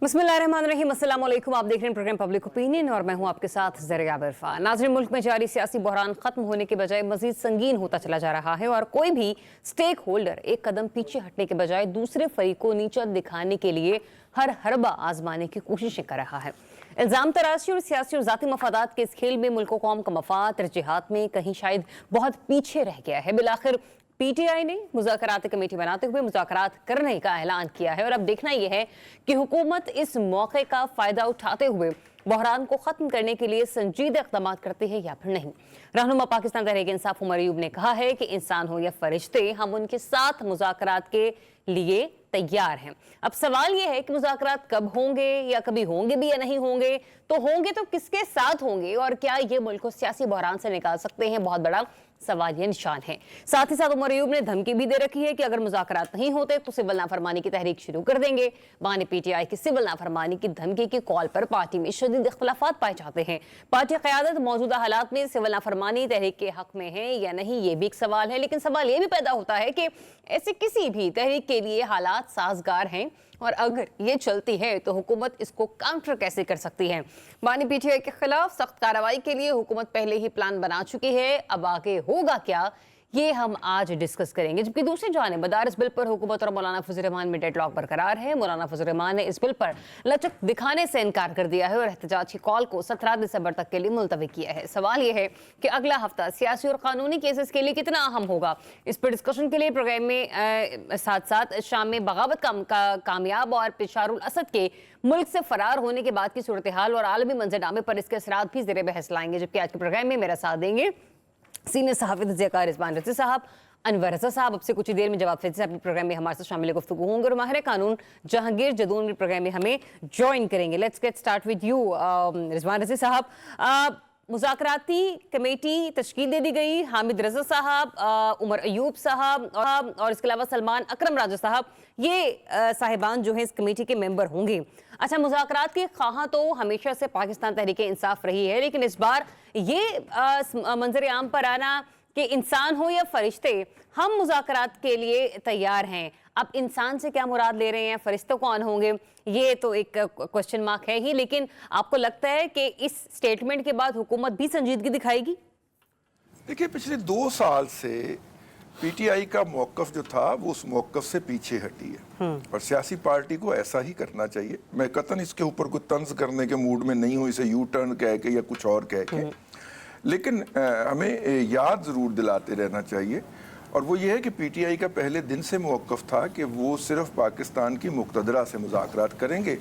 बिस्मिल्लाहिर्रहमानिर्रहीम, अस्सलाम वालेकुम। आप देख रहे हैं प्रोग्राम पब्लिक ओपिनियन और मैं हूं आपके साथ ज़रिया इरफान। नाज़रीन, मुल्क में जारी सियासी बहरान खत्म होने के बजाय मजीद संगीन होता चला जा रहा है और कोई भी स्टेक होल्डर एक कदम पीछे हटने के बजाय दूसरे फरीक को नीचा दिखाने के लिए हर हरबा आजमाने की कोशिशें कर रहा है। इल्ज़ाम तराशी और सियासी और ज़ाती मफादात के इस खेल में मुल्क कौम का मफाद तरजीहात में कहीं शायद बहुत पीछे रह गया है। बिलाखिर पीटीआई ने मुज़ाकरात कमेटी बनाते हुए मुज़ाकरात करने का ऐलान किया है और अब देखना यह है कि हुकूमत इस मौके का फ़ायदा उठाते हुए बहरान को ख़त्म करने के लिए संजीदा इक़दाम करते हैं या फिर नहीं। रहनुमा पाकिस्तान तहरीक इंसाफ उमर अयूब ने कहा है कि इंसान हो या फरिश्ते, हम उनके साथ मुज़ाकरात के लिए तैयार हैं। अब सवाल यह है कि मुज़ाकरात कब होंगे या कभी होंगे भी या नहीं होंगे, तो होंगे तो किसके साथ होंगे और क्या ये मुल्क को सियासी बहरान से निकाल सकते हैं, बहुत बड़ा सवाल ये निशान है। साथ ही साथ उमर अयूब ने धमकी भी दे रखी है कि अगर मुज़ाकरात नहीं होते तो सिविल नाफरमानी की तहरीक शुरू कर देंगे। बानी पीटीआई की सिविल नाफरमानी की धमकी की कॉल पर पार्टी में शदीद इख्तलाफात पाए जाते हैं। पार्टी क़यादत मौजूदा हालात में सिविल नाफरमानी तहरीक के हक में है या नहीं, ये भी एक सवाल है। लेकिन सवाल ये भी पैदा होता है कि ऐसे किसी भी तहरीक के लिए हालात साजगार हैं और अगर ये चलती है तो हुकूमत इसको काउंटर कैसे कर सकती है। बानी पीटीआई के खिलाफ सख्त कार्रवाई के लिए हुकूमत पहले ही प्लान बना चुकी है, अब आगे होगा क्या ये हम आज डिस्कस करेंगे। जबकि दूसरी जानिब मदारिस बिल पर हुकूमत और मौलाना फजल रहमान में डेडलॉक बरकरार है। मौलाना फजल रहमान ने इस बिल पर लचक दिखाने से इनकार कर दिया है और एहतजाज की कॉल को 17 दिसंबर तक के लिए मुलतवी किया है। सवाल यह है कि अगला हफ्ता सियासी और कानूनी केसेस के लिए कितना अहम होगा। इस पर डिस्कशन के लिए प्रोग्राम में साथ साथ शाम में बगावत का कामयाब और पेशारुल असद के मुल्क से फरार होने के बाद की सूरत हाल और आलमी मंजरनामे पर इसके असरात भी ज़ेरे बहस लाएंगे। जबकि आज के प्रोग्राम में मेरा साथ देंगे सीनियर सहाफ़ी तज़किया रिजवान रज़ी साहब, अनवर रज़ा साहब अब से कुछ ही देर में जवाब से अपने प्रोग्राम में हमारे साथ शामिल गुफ्तगू होंगे और माहिर कानून जहांगीर जदून भी प्रोग्राम में हमें ज्वाइन करेंगे। Let's get start with you Rizwan रज़ी साहब। मुज़ाकराती कमेटी तश्कील दे दी गई, हामिद रज़ा साहब, उमर अयूब साहब और इसके अलावा सलमान अकरम राजा साहब, ये साहिबान जो हैं इस कमेटी के मेंबर होंगे। अच्छा, मुज़ाकरात की ख्वाहां तो हमेशा से पाकिस्तान तहरीक इंसाफ रही है, लेकिन इस बार ये मंजर आम पर आना कि इंसान हो या फरिश्ते, हम मुज़ाकरात के लिए तैयार हैं। अब इंसान से क्या मुराद ले रहे हैं, फरिश्ते कौन होंगे, ये तो एक क्वेश्चन मार्क है ही। लेकिन आपको लगता है कि इस स्टेटमेंट के बाद हुकूमत भी संजीदगी दिखाएगी? देखिए, पिछले 2 साल से पीटीआई का मौक़िफ़ जो था वो उस मौक़िफ़ से पीछे हटी है और सियासी पार्टी को ऐसा ही करना चाहिए। मैं कतन इसके ऊपर कोई तंज करने के मूड में नहीं हूँ, इसे यू टर्न कह के या कुछ और कह के, लेकिन हमें याद ज़रूर दिलाते रहना चाहिए और वो ये है कि पीटीआई का पहले दिन से मौक़िफ़ था कि वो सिर्फ पाकिस्तान की मुक़तदरा से मुज़ाकरात करेंगे।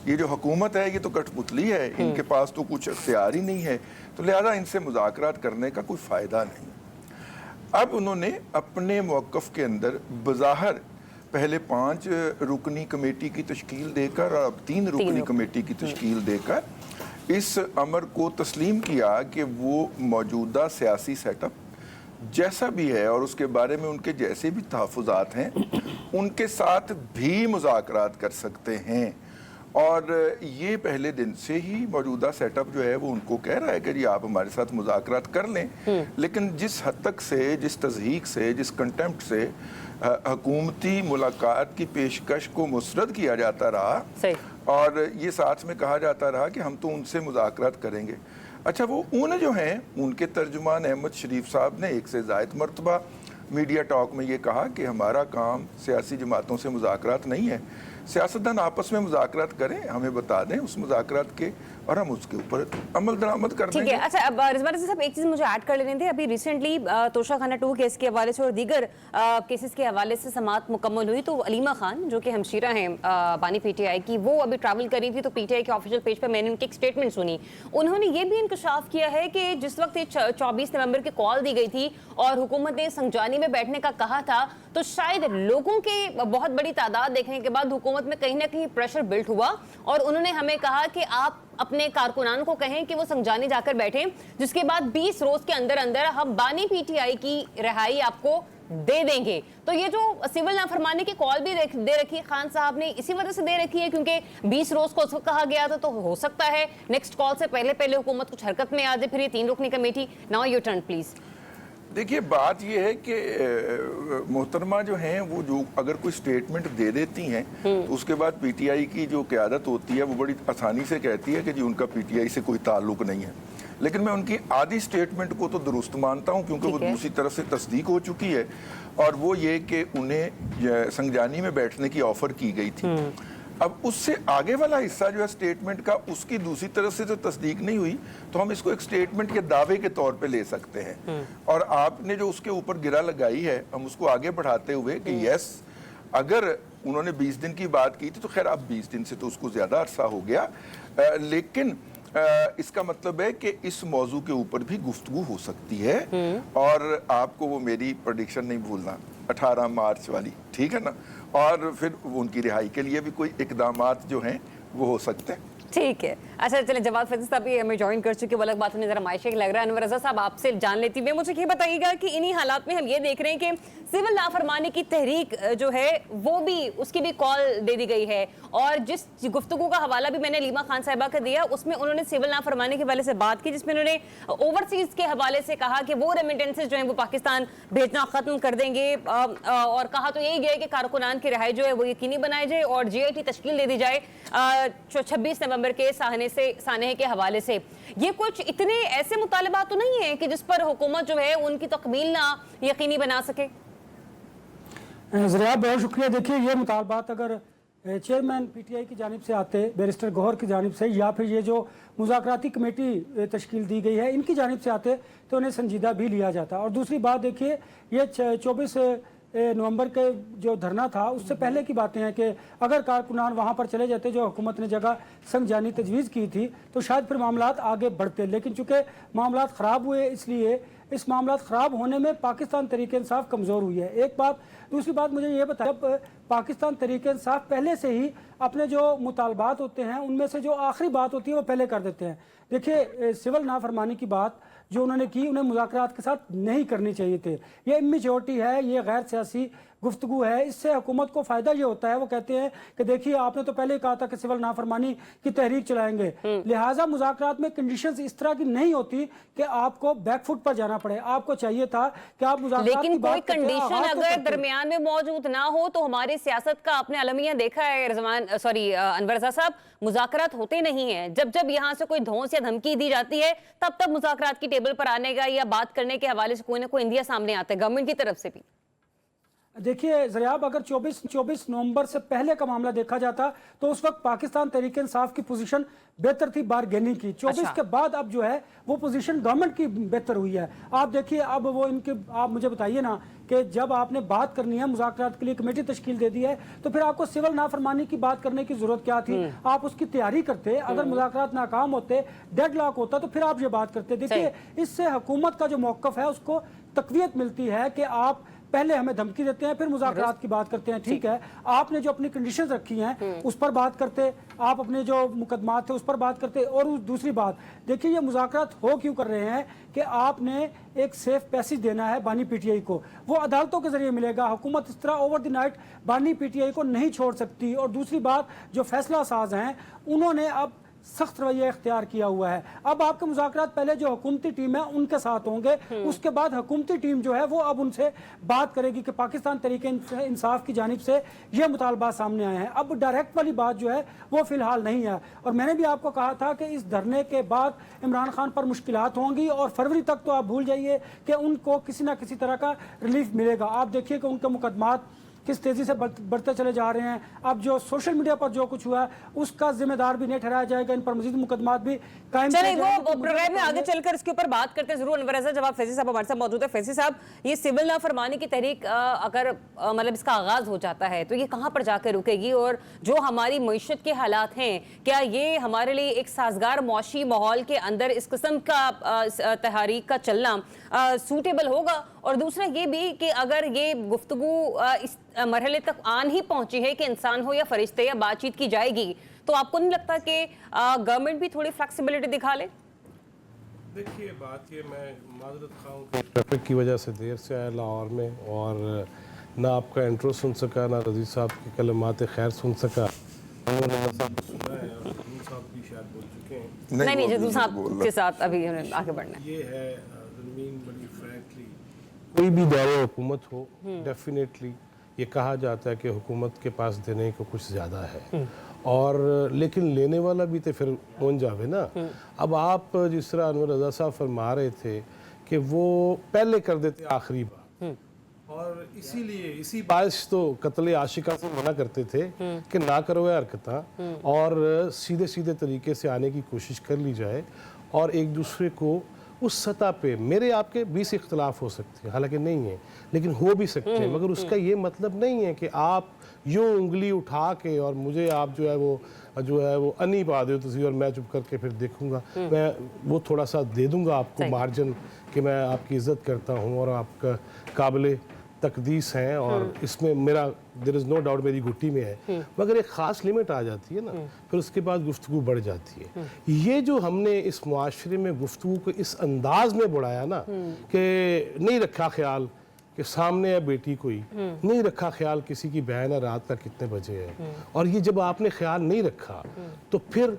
ये जो हुकूमत है ये तो कठपुतली है, इनके पास तो कुछ इख्तियार ही नहीं है, तो लिहाजा इनसे मुज़ाकरात करने का कोई फ़ायदा नहीं। अब उन्होंने अपने मौक़िफ़ के अंदर बज़ाहिर पहले 5 रुकनी कमेटी की तश्कील देकर और अब 3 रुकनी कमेटी की तश्कील देकर इस अमर को तस्लीम किया कि वो मौजूदा सियासी सेटअप जैसा भी है और उसके बारे में उनके जैसे भी तहफ़्फ़ुज़ात हैं उनके साथ भी मुज़ाकरात कर सकते हैं। और ये पहले दिन से ही मौजूदा सेटअप जो है वो उनको कह रहा है कि जी आप हमारे साथ मुज़ाकरात कर लें, लेकिन जिस हद तक से, जिस तज़हीक से, जिस कंटेम्प्ट से हुकूमती मुलाकात की पेशकश को मुस्तरद किया जाता रहा और ये साथ में कहा जाता रहा कि हम तो उनसे मुज़ाकरात करेंगे। अच्छा, वो उन जो हैं उनके तर्जुमान अहमद शरीफ साहब ने 1 से ज़ायद मरतबा मीडिया टॉक में ये कहा कि हमारा काम सियासी जमातों से मुज़ाकरात नहीं है, सियासतदान आपस में मुज़ाकरात करें, हमें बता दें उस मुज़ाकरात के और हम उसके ऊपर अमल दरामद कर देंगे। ठीक है। अच्छा, अब रिजवान रज़ी साहब एक चीज़ मुझे ऐड कर लेने थे। अभी रिसेंटली तोशा खाना 2 केस के हवाले से और दीगर केसेस के हवाले से समाअत मुकम्मल हुई, तो अलीमा खान जो कि हमशीरा हैं बानी पीटीआई की, वो अभी ट्रैवल करी थी, तो पीटीआई के ऑफिशियल पेज पर मैंने उनकी एक स्टेटमेंट सुनी। उन्होंने ये भी इंकशाफ किया है कि जिस वक्त 24 नवंबर की कॉल दी गई थी और हुकूमत ने संजानी में बैठने का कहा था, तो शायद लोगों के बहुत बड़ी तादाद देखने के बाद हुकूमत में कहीं ना कहीं प्रेशर बिल्ड हुआ और उन्होंने हमें कहा कि आप अपने कारकुनान को कहें कि वो संजानी जाकर बैठें, जिसके बाद 20 रोज के अंदर अंदर हम बानी पीटीआई की रिहाई आपको दे देंगे। तो ये जो सिविल नाफरमानी की कॉल भी दे रखी है खान साहब ने, इसी वजह से दे रखी है क्योंकि 20 रोज को उस वक्त कहा गया था, तो हो सकता है नेक्स्ट कॉल से पहले हुकूमत कुछ हरकत में आ जाए। फिर ये 3 रुकनी committee. Now your turn please. देखिए बात ये है कि मोहतरमा जो हैं वो जो अगर कोई स्टेटमेंट दे देती हैं तो उसके बाद पीटीआई की जो क़यादत होती है वो बड़ी आसानी से कहती है कि जी उनका पीटीआई से कोई ताल्लुक नहीं है, लेकिन मैं उनकी आधी स्टेटमेंट को तो दुरुस्त मानता हूं क्योंकि वो दूसरी तरफ से तस्दीक हो चुकी है, और वो ये कि उन्हें संजानी में बैठने की ऑफर की गई थी। अब उससे आगे वाला हिस्सा जो है स्टेटमेंट का, उसकी दूसरी तरफ से जो तस्दीक नहीं हुई तो हम इसको एक स्टेटमेंट के दावे के तौर पे ले सकते हैं। और आपने जो उसके ऊपर गिरा लगाई है, हम उसको आगे बढ़ाते हुए कि यस, अगर उन्होंने 20 दिन की बात की थी तो खैर अब 20 दिन से तो उसको ज्यादा अरसा हो गया, लेकिन इसका मतलब है कि इस मौजू के ऊपर भी गुफ्तगू हो सकती है। और आपको वो मेरी प्रेडिक्शन नहीं भूलना 18 मार्च वाली, ठीक है ना, और फिर उनकी रिहाई के लिए भी कोई इकदामात जो हैं वो हो सकते हैं। ठीक है। अच्छा चलें, जवाद फैज़ी साहब भी हमें ज्वाइन कर चुके, वो अलग बात उन्हें जरा मायशे लग रहा है। अनवर रज़ा साहब आपसे जान लेती मैं, मुझे ये बताइएगा कि इन्हीं हालात में हम ये देख रहे हैं कि सिविल नाफरमानी की तहरीक जो है वो भी, उसकी भी कॉल दे दी गई है, और जिस गुफ्तगू का हवाला भी मैंने लीमा खान साहिबा का दिया उसमें उन्होंने सिविल नाफरमानी के हवाले से बात की, जिसमें उन्होंने ओवरसीज के हवाले से कहा कि वो रेमिटेंसेज जो है वो पाकिस्तान भेजना खत्म कर देंगे, और कहा तो यही गया कि कारकुनान की रिहाई जो है वो यकीनी बनाई जाए और GIT तश्कील दे दी जाए 26 नवंबर के सानहे के हवाले से। ये कुछ इतने ऐसे मुतालबात तो नहीं है कि जिस पर हुकूमत जो है उनकी तकमील ना यकीनी बना सके? ज़रिया बहुत शुक्रिया। देखिए ये मुतालबात अगर चेयरमैन PTI की जानिब से आते, बैरिस्टर गौहर की जानिब से, या फिर ये जो मुज़ाकराती कमेटी तश्कील दी गई है इनकी जानिब से आते तो उन्हें संजीदा भी लिया जाता। और दूसरी बात देखिए, ये 24 नवंबर के जो धरना था उससे पहले की बातें हैं कि अगर कारकुनान वहाँ पर चले जाते जो हुकूमत ने जगह संजानी तजवीज़ की थी तो शायद फिर मामलात आगे बढ़ते, लेकिन चूँकि मामलात ख़राब हुए इसलिए इस मामलात ख़राब होने में पाकिस्तान तहरीक इंसाफ कमज़ोर हुई है, एक बात। दूसरी बात मुझे ये बताया, जब पाकिस्तान तहरीक इंसाफ पहले से ही अपने जो मुतालबात होते हैं उनमें से जो आखिरी बात होती है वो पहले कर देते हैं। देखिए सिविल नाफरमानी की बात जो उन्होंने की, उन्हें मुज़ाकरात के साथ नहीं करनी चाहिए थे। ये इमेच्योरिटी है, ये गैर सियासी गुफ्तगू है, इससे हुकूमत को फ़ायदा ये होता है, वो कहते हैं कि देखिए आपने तो पहले ही कहा था कि सिविल नाफरमानी की तहरीक चलाएंगे, लिहाजा मुज़ाकरात में कंडीशंस इस तरह की नहीं होती कि आपको बैकफुट पर जाना पड़े। आपको चाहिए था कि आप मुज़ाकरात की बात करते, लेकिन कोई कंडीशन अगर दरमियान में मौजूद ना हो तो हमारी सियासत का आपने अलमिया देखा है अनवर रज़ा साहब, मुज़ाकरात होते नहीं हैं। जब जब यहाँ से कोई धौंस या धमकी दी जाती है तब तब मुज़ाकरात की टेबल पर आने का या बात करने के हवाले से कोई ना कोई इंडिया सामने आता है गवर्नमेंट की तरफ से भी। देखिए ज़रियाब, अगर 24 नवंबर से पहले का मामला देखा जाता तो उस वक्त पाकिस्तान तहरीक इंसाफ की पोजीशन बेहतर थी बारगेनिंग की। 24 के बाद अब जो है वो पोजीशन गवर्नमेंट की बेहतर हुई है। आप देखिए अब वो इनके, आप मुझे बताइए ना कि जब आपने बात करनी है, मुज़ाकरात के लिए कमेटी तश्कील दे दी है, तो फिर आपको सिविल नाफरमानी की बात करने की जरूरत क्या थी? आप उसकी तैयारी करते, अगर मुज़ाकरात नाकाम होते, डेडलॉक होता, तो फिर आप ये बात करते। देखिए इससे हुकूमत का जो मौक़िफ़ है उसको तक़वियत मिलती है कि आप पहले हमें धमकी देते हैं फिर मुज़ाकरात की बात करते हैं। ठीक है, आपने जो अपनी कंडीशंस रखी हैं उस पर बात करते, आप अपने जो मुकदमात थे उस पर बात करते। और दूसरी बात देखिए, ये मुज़ाकरात हो क्यों कर रहे हैं कि आपने एक सेफ पैसेज देना है बानी PTI को, वो अदालतों के जरिए मिलेगा। हुकूमत इस तरह ओवर द नाइट बानी PTI को नहीं छोड़ सकती। और दूसरी बात, जो फैसला साज हैं उन्होंने अब सख्त रवैया इख्तियार किया हुआ है। अब आपके मुज़ाकरात पहले जो हुकूमती टीम है उनके साथ होंगे, उसके बाद हुकूमती टीम जो है वो अब उनसे बात करेगी कि पाकिस्तान तहरीक इंसाफ की जानिब से ये मुतालबा सामने आए हैं। अब डायरेक्ट वाली बात जो है वो फिलहाल नहीं है। और मैंने भी आपको कहा था कि इस धरने के बाद इमरान खान पर मुश्किलात होंगी और फरवरी तक तो आप भूल जाइए कि उनको किसी ना किसी तरह का रिलीफ मिलेगा। आप देखिए कि उनके मुकदमात किस तेजी से बढ़ते चले जा रहे हैं। अब जो सोशल मीडिया पर जो कुछ हुआ उसका जिम्मेदार भी नहीं ठहराया जाएगा, इन पर मजीद मुकदमात भी कायम चलिए वो प्रोग्राम में आगे चलकर इसके ऊपर बात करते हैं जरूर। अनवर रज़ा, जब आप फैज़ी साहब हमारे साथ मौजूद है, फैज़ी साहब ये सिविल नाफरमानी की तहरीक अगर मतलब इसका आगाज हो जाता है तो ये कहाँ पर जाकर रुकेगी, और जो हमारी मईशत के हालात हैं क्या ये हमारे लिए एक साजगार मौशी माहौल के अंदर इस किस्म का तहरीक का चलना सूटेबल होगा? और दूसरा ये भी कि अगर ये गुफ्तगू इस मरहले तक आन ही पहुंची है कि इंसान हो या फरिश्ते या बातचीत की जाएगी, तो आपको नहीं लगता कि गवर्नमेंट भी थोड़ी फ्लेक्सिबिलिटी दिखा ले? देखिए बात ये, मैं माजरत खाऊं कि ट्रैफिक की वजह से देर से आया लाहौर में और ना आपका इंट्रो सुन सका, ना रज़ी साहब की कलमात खैर सुन सका। सुना है और साहब भी शायद बोल चुके हैं। नहीं जदू साहब के साथ अभी आगे बढ़ना ये है ज़मीन बड़ी फ्रैंकली कोई भी दौर हुकूमत हो, डेफिनेटली ये कहा जाता है कि हुकूमत के पास देने को कुछ ज़्यादा है, और लेकिन लेने वाला भी तो फिर कौन जावे ना। अब आप जिस तरह अनवर रज़ा साहब फरमा रहे थे कि वो पहले कर देते आखिरी बार, और इसीलिए इसी बात तो कत्ल आशिका से मना करते थे कि ना करो ये हरकत, और सीधे सीधे तरीके से आने की कोशिश कर ली जाए, और एक दूसरे को उस सतह पे मेरे आपके 20 इख्तलाफ हो सकते हैं, हालांकि नहीं है लेकिन हो भी सकते हैं, मगर उसका ये मतलब नहीं है कि आप यूं उंगली उठा के और मुझे आप जो है वो अनी पा दो तुसी और मैं चुप करके फिर देखूंगा, मैं वो थोड़ा सा दे दूंगा आपको मार्जिन कि मैं आपकी इज्जत करता हूँ और आपका काबिल तकदीस हैं, और इसमें मेरा देयर इज़ नो डाउट मेरी घुट्टी में है, मगर एक ख़ास लिमिट आ जाती है ना, फिर उसके बाद गुफ्तगू बढ़ जाती है। ये जो हमने इस मुआशरे में गुफ्तगू को इस अंदाज में बढ़ाया ना कि नहीं रखा ख्याल कि सामने है बेटी कोई, नहीं रखा ख्याल किसी की बहन है रात का कितने बजे है, और ये जब आपने ख्याल नहीं रखा तो फिर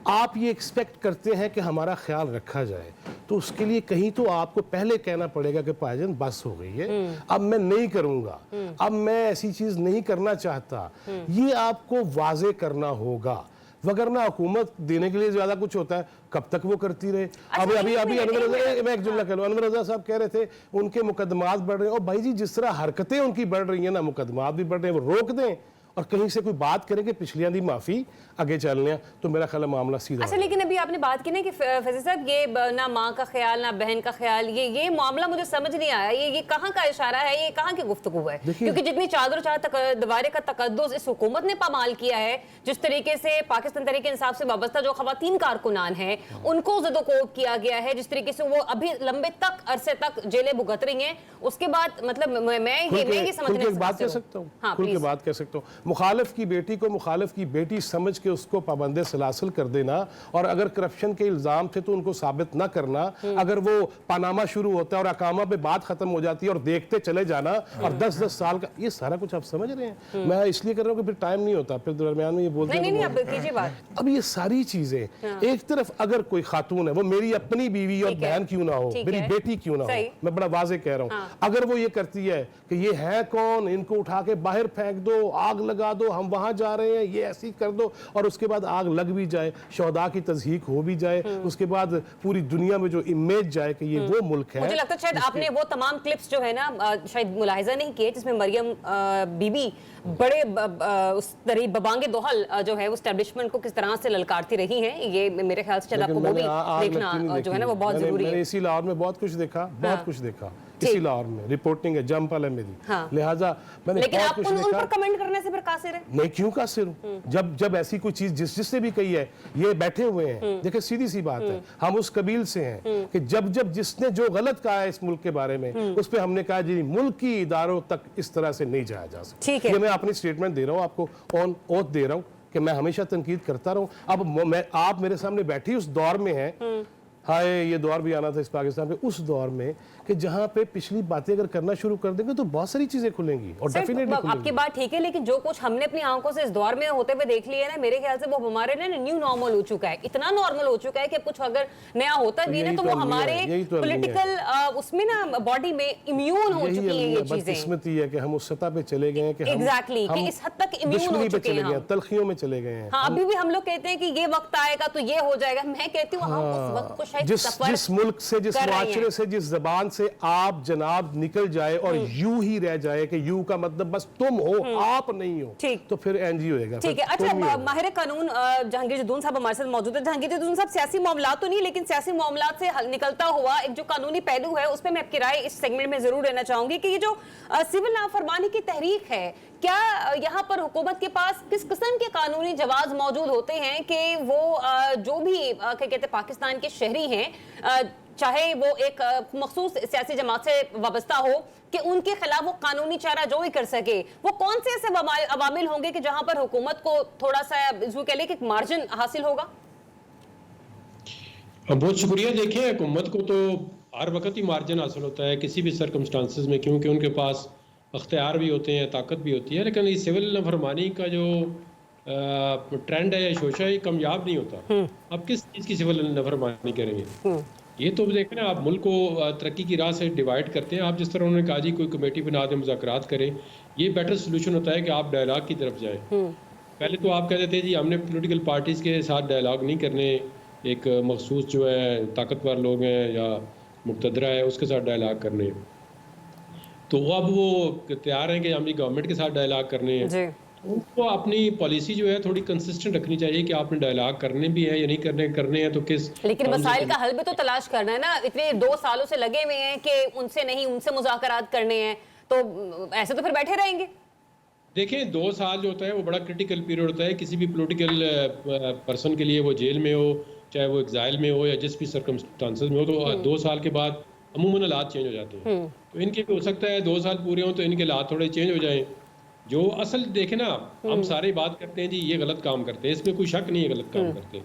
आप ये एक्सपेक्ट करते हैं कि हमारा ख्याल रखा जाए, तो उसके लिए कहीं तो आपको पहले कहना पड़ेगा कि भाईजान बस हो गई है, अब मैं नहीं करूंगा, अब मैं ऐसी चीज नहीं करना चाहता, ये आपको वाजे करना होगा, वगरना हुकूमत देने के लिए ज्यादा कुछ होता है, कब तक वो करती रहे। अभी अभी अभी मैं एक जुमला कह लूं, अनवर रज़ा साहब कह रहे थे उनके मुकदमात बढ़ रहे हैं, और भाई जी जिस तरह हरकतें उनकी बढ़ रही हैं ना, मुकदमात भी बढ़ रहे हैं, वो रोक दें और कहीं से कोई बात करेंगे पिछलियां दी माफी आगे चलने, तो मेरा ख्याल है मामला सीधा। अच्छा, लेकिन अभी आपने बात की ना कि फैज़ल साहब ये ना माँ का ख्याल ना बहन का ख्याल, ये मामला मुझे समझ नहीं आया, ये कहाँ का इशारा है, ये कहाँ की गुफ्तगू है? क्योंकि जितनी चादर चाह दीवारे का तकद्दुस इस हुकूमत ने पामाल किया है, जिस तरीके से पाकिस्तान तहरीक इंसाफ से वाबस्ता जो खवातीन कारकुनान हैं उनको ज़दोकोब किया गया है, जिस तरीके से वो अभी लंबे तक अरसे तक जेलें भुगत रही हैं, उसके बाद मतलब मैं ये समझने बात कह सकता हूँ, खुल के बात कह सकता हूँ, मुखालिफ की बेटी को मुखालिफ की बेटी समझ के उसको पाबंदे सलासिल कर देना, और अगर करप्शन के इल्जाम थे तो उनको साबित ना करना, अगर वो पानामा शुरू होता है और अकामा पे बात खत्म हो जाती है और देखते चले जाना, और 10-10 साल का ये सारा कुछ आप समझ रहे हैं। मैं इसलिए कर रहा हूँ कि फिर टाइम नहीं होता, फिर दरमियान में ये बोलते हैं। अब ये सारी चीजें एक तरफ अगर कोई खातून है, वो मेरी अपनी बीवी और बहन क्यों ना हो, मेरी बेटी क्यों ना हो, मैं बड़ा वाजे कह रहा हूँ, अगर वो ये करती है कि ये है कौन, इनको उठा के बाहर फेंक दो, आग लगा दो, हम वहां जा रहे हैं, ये ऐसी कर दो, और उसके बाद आग लग भी जाए, शौदा की तज़हीक हो भी जाए, उसके बाद पूरी दुनिया में जो इमेज जाए कि ये वो मुल्क है। मुझे लगता है शायद आपने वो तमाम क्लिप्स जो है ना शायद मुलाहिजा नहीं किए जिसमें मरियम बीबी बड़े उस तरह बबांगे दोहल जो है वो एस्टेब्लिशमेंट को किस तरह से ललकारती रही हैं, ये मेरे ख्याल से शायद आपको वो भी देखना जो है ना वो बहुत जरूरी है। इसी लाहौर में बहुत कुछ देखा, बहुत कुछ देखा इसी लाहौर में, रिपोर्टिंग है जंपल है मेरी, लिहाजा मैंने लेकिन बहुत आप कुछ उन देखा। पर कमेंट करने से फिर कासिर है? नहीं, क्यों कासिर हूं? जब ऐसी कोई चीज जिससे भी कही है, ये बैठे हुए हैं, देखिए सीधी सी बात है, हम उस कबील से हैं कि जब जिसने जो गलत कहा है इस मुल्क के बारे में, उस पर हमने कहा जी मुल्क की इदारों तक इस तरह से नहीं जाया जा सकता। ठीक है, ये मैं अपनी स्टेटमेंट दे रहा हूँ आपको, ऑन ओथ दे रहा हूँ कि मैं हमेशा तनकीद करता रहूं। अब आप मेरे सामने बैठी उस दौर में हैं, हाय ये दौर भी आना था इस पाकिस्तान पे, उस दौर में कि जहां पे पिछली बातें अगर करना शुरू कर देंगे तो बहुत सारी चीजें खुलेंगी, और डेफिनेटली आपकी बात ठीक है, लेकिन जो कुछ हमने अपनी आंखों से इस दौर में होते हुए देख लिया है ना, मेरे ख्याल से वो हमारे ना न्यू नॉर्मल हो चुका है, इतना नॉर्मल हो चुका है कि कुछ अगर नया होता भी है ना तो वो हमारे पॉलिटिकल उसमें ना बॉडी में इम्यून हो चुकी है ये चीजें। किस्मती है कि हम उस सतह पे चले गए हैं कि एग्जैक्टली कि इस हद तक इम्यून हो चुके हैं, तलखियों में चले गए हैं। हाँ, अभी भी हम लोग कहते हैं कि ये वक्त आएगा तो ये हो जाएगा, मैं कहती हूँ हम उस वक्त को शायद जिस मुल्क से, जिस मुआशरे से, जिस जबान से आप जनाब निकल जाए और यू ही रह जाए कि यू का मतलब बस तुम हो, आप नहीं हो, तो फिर एनजी होएगा। ठीक है। अच्छा, माहिर कानून जहांगीर जदून साहब हमारे साथ मौजूद है। जहांगीर जदून साहब, सियासी मामलात तो नहीं लेकिन सियासी मामलात से निकलता हुआ एक जो कानूनी पहलू है उस पर मैं आपकी राय इस सेगमेंट में जरूर लेना चाहूंगी कि ये जो सिविल नाफरमानी की तहरीक है, क्या यहाँ पर हुकूमत के पास किस किस्म के कानूनी जवाब मौजूद होते हैं कि वो जो भी क्या कहते हैं पाकिस्तान के शहरी हैं, चाहे वो एक मखसूस सियासी जमात से वाबस्ता हो, कि उनके खिलाफ वो कानूनी चारा जो ही कर सके, वो कौन से ऐसे अवामिल होंगे कि जहां पर हुकूमत को थोड़ा सा इसको कह ले कि मार्जिन हासिल होगा? बहुत शुक्रिया। देखिए, हुकूमत को तो हर वक्त ही मार्जिन हासिल होता है किसी भी सर्कमस्टांसिस में, क्योंकि उनके पास अख्तियार भी होते हैं, ताकत भी होती है, लेकिन इस सिविल नाफरमानी का जो ट्रेंड है या शोशा है कामयाब नहीं होता। अब किस चीज़ की सिविल नाफरमानी करेंगे? یہ تو دیکھیں نا، آپ ملک کو ترقی کی راہ سے ڈیوائڈ کرتے ہیں. آپ جس طرح انہوں نے کہا جی کوئی کمیٹی بنا دیں، مذاکرات کریں، یہ بیٹر سولوشن ہوتا ہے کہ آپ ڈائلاگ کی طرف جائیں. پہلے تو آپ کہتے تھے جی ہم نے پولیٹیکل پارٹیز کے ساتھ ڈائلاگ نہیں کرنے، ایک مخصوص جو ہے طاقتور لوگ ہیں یا مقتدرہ ہے اس کے ساتھ ڈائلاگ کرنے. تو اب وہ تیار ہیں کہ ہم نے گورنمنٹ کے ساتھ ڈائلاگ کرنے ہیں. جی ان کو اپنی پالیسی جو ہے تھوڑی کنسسٹنٹ رکھنی چاہیے کہ آپ نے ڈائلاگ کرنے بھی ہیں یا نہیں کرنے ہیں تو کس. لیکن مسائل کا حل بھی تو تلاش کرنا ہے نا. اتنے 2 سالوں سے لگے ہوئے ہیں کہ ان سے نہیں، ان سے مذاکرات کرنے ہیں، تو ایسے تو پھر بیٹھے رہیں گے. دیکھیں 2 سال جو ہوتا ہے وہ بڑا کرٹیکل پیریڈ ہوتا ہے کسی بھی پولیٹیکل پرسن کے لیے، وہ جیل میں ہو، چاہے وہ ایگزائل میں ہو یا جس بھی سرکمسٹانسز میں ہو. تو 2 سال کے بعد عموماً حالات چینج ہو جاتے ہیں. تو ان کے بھی ہو سکتا ہے 2 سال پورے ہوں تو ان کے حالات تھوڑے چینج ہو جائیں. جو اصل دیکھیں نا، ہم سارے بات کرتے ہیں جی یہ غلط کام کرتے ہیں، اس میں کوئی شک نہیں ہے غلط کام کرتے ہیں،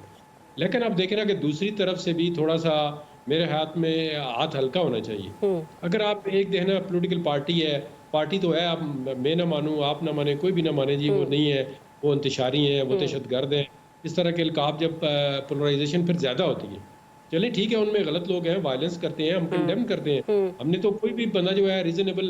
لیکن اب دیکھیں نا کہ دوسری طرف سے بھی تھوڑا سا میرے ہاتھ میں ہاتھ ہلکا ہونا چاہیے. اگر آپ ایک دیکھنا پولیٹیکل پارٹی ہے، پارٹی تو ہے، آپ میں نہ مانوں، آپ نہ مانیں، کوئی بھی نہ مانے جی وہ نہیں ہے، وہ انتشاری ہیں، وہ دہشت گرد ہیں، اس طرح کے القاب جب پولرائزیشن پھر زیادہ ہوتی ہے. چلیں ٹھیک ہے، ان میں غلط لوگ ہیں، وائلنس کرتے ہیں، ہم کنڈیم کرتے ہیں. ہم نے تو کوئی بھی بندہ جو ہے ریزنیبل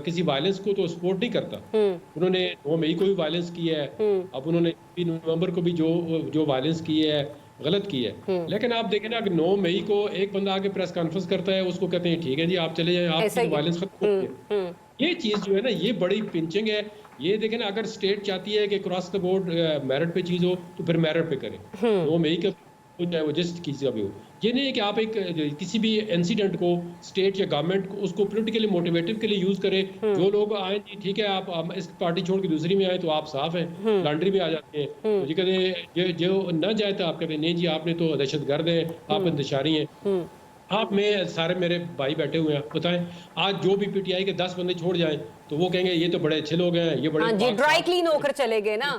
کسی وائلنس کو تو سپورٹ نہیں کرتا. انہوں نے 9 مئی کو بھی وائلنس کی ہے، اب انہوں نے 3 نومبر کو بھی جو وائلنس کی ہے غلط کی ہے. لیکن آپ دیکھیں نا کہ 9 مئی کو ایک بندہ آگے پریس کانفرنس کرتا ہے، اس کو کہتے ہیں ٹھیک ہے جی آپ چلے جائیں، آپ کی وائلنس ختم ہو گئی. یہ چیز جو ہے نا یہ بڑی پنچنگ ہے. یہ دیکھیں نا اگر اسٹیٹ چاہتی ہے کہ کراس دا بورڈ میرٹ پہ چیز ہو تو پھر میرٹ پہ کریں. 9 مئی کا چاہے وہ جس چیز کا بھی ہو. یہ نہیں ہے کہ آپ ایک کسی بھی انسیڈنٹ کو اسٹیٹ یا گورنمنٹ کو اس کو پولیٹیکلی موٹیویٹو کے لیے یوز کرے. جو لوگ آئیں جی ٹھیک ہے آپ اس پارٹی چھوڑ کے دوسری میں آئیں تو آپ صاف ہیں، لانڈری میں آ جاتے ہیں. جی کہتے ہیں جو نہ جائے تو آپ کہتے ہیں نہیں جی آپ نے تو دہشت گرد ہیں، آپ انتشاری ہیں. آپ میں سارے میرے بھائی بیٹھے ہوئے ہیں، بتائیں آج جو بھی پی ٹی آئی کے 10 بندے چھوڑ جائیں تو وہ کہیں گے یہ تو بڑے اچھے لوگ ہیں، یہ بڑے ڈرائی کلین ہو کر چلے گئے نا،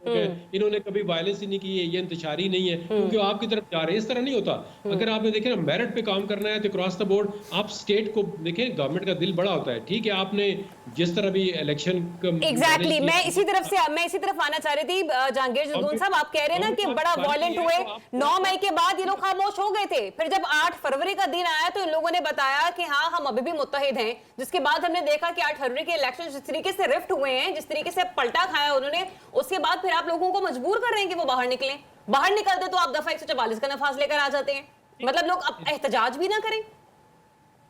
انہوں نے کبھی وائلنس ہی نہیں کی ہے، یہ انتشاری نہیں ہے، کیونکہ آپ کی طرف جا رہے ہیں. اس طرح نہیں ہوتا. اگر آپ نے دیکھیں نا میرٹ پہ کام کرنا ہے تو کراس دا بورڈ آپ اسٹیٹ کو دیکھیں. گورنمنٹ کا دل بڑا ہوتا ہے، ٹھیک ہے آپ نے جس طرح بھی الیکشن ایگزیکٹلی میں اسی طرف آنا چاہ رہی تھی. جہانگیر جزگون صاحب آپ کہہ رہے ہیں نا کہ بڑا وائلنٹ ہوئے. 9 مئی کے بعد یہ لوگ خاموش ہو گئے تھے، پھر جب 8 فروری کا دن آیا تو ان لوگوں نے بتایا کہ ہاں ہم ابھی بھی متحد ہیں. جس کے بعد ہم نے دیکھا کہ 8 فروری کے الیکشن جس طریقے سے رفٹ ہوئے ہیں، جس طریقے سے پلٹا کھایا انہوں نے، اس کے بعد پھر آپ لوگوں کو مجبور کر رہے ہیں کہ وہ باہر نکلیں. باہر نکلتے تو آپ دفعہ 144 کا نفاذ لے کر آ جاتے ہیں. مطلب لوگ اب احتجاج بھی نہ کریں.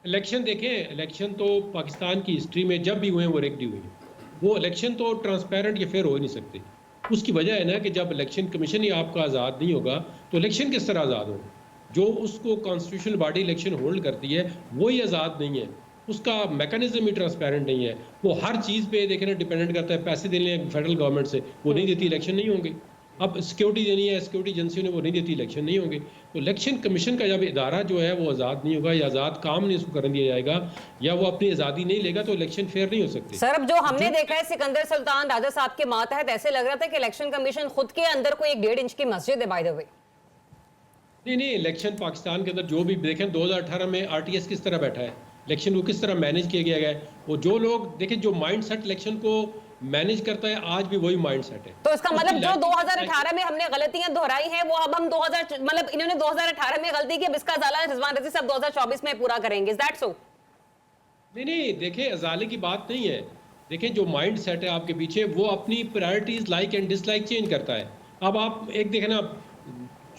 الیکشن دیکھیں، الیکشن تو پاکستان کی ہسٹری میں جب بھی ہوئے ہیں وہ ریگڈ ہوئے ہیں. وہ الیکشن تو ٹرانسپیرنٹ یا فیئر ہو ہی نہیں سکتے. اس کی وجہ ہے نا کہ جب الیکشن کمیشن ہی آپ کا آزاد نہیں ہوگا تو الیکشن کس طرح آزاد ہوگا؟ جو اس کو کانسٹیٹیوشنل باڈی الیکشن ہولڈ کرتی ہے وہی آزاد نہیں ہے. اس کا میکانزم ہی ٹرانسپیرنٹ نہیں ہے. وہ ہر چیز پہ دیکھیں نا ڈیپینڈنٹ کرتا ہے. پیسے دینے ہیں فیڈرل گورنمنٹ سے، وہ نہیں دیتی، الیکشن نہیں ہوں گے. اب سیکیورٹی دینی ہے، سیکیورٹی ایجنسیوں نے وہ نہیں دیتی، الیکشن نہیں ہوں گے. تو الیکشن کمیشن کا جب ادارہ جو ہے وہ آزاد نہیں ہوگا یا آزاد کام نہیں اس کو کرنے دیا جائے گا یا وہ اپنی آزادی نہیں لے گا تو الیکشن فیئر نہیں ہو سکتے. سر اب جو ہم نے دیکھا ہے سکندر سلطان راجہ صاحب کے ماتحت ایسے لگ رہا تھا کہ الیکشن کمیشن خود کے اندر کوئی 1.5 انچ کی مسجد ہے. بائی دا وے نہیں الیکشن پاکستان کے اندر جو بھی دیکھیں 2018 میں آر ٹی ایس کس طرح بیٹھا ہے، الیکشن کو کس طرح مینیج کیا گیا ہے. وہ جو لوگ دیکھیں جو مائنڈ سیٹ الیکشن کو مینیج کرتا ہے آج بھی وہی مائنڈ سیٹ ہے. تو اس کا مطلب جو 2018 میں ہم نے غلطیاں دہرائی ہیں وہ اب ہم مطلب انہوں نے 2018 میں غلطی کی، اب اس کا ازالہ رضوان رضی صاحب 2024 میں پورا کریں گے. Is that so? نہیں دیکھیں ازالے کی بات نہیں ہے. دیکھیں جو مائنڈ سیٹ ہے آپ کے پیچھے وہ اپنی priorities like and dislike change کرتا ہے. اب آپ ایک دیکھیں نا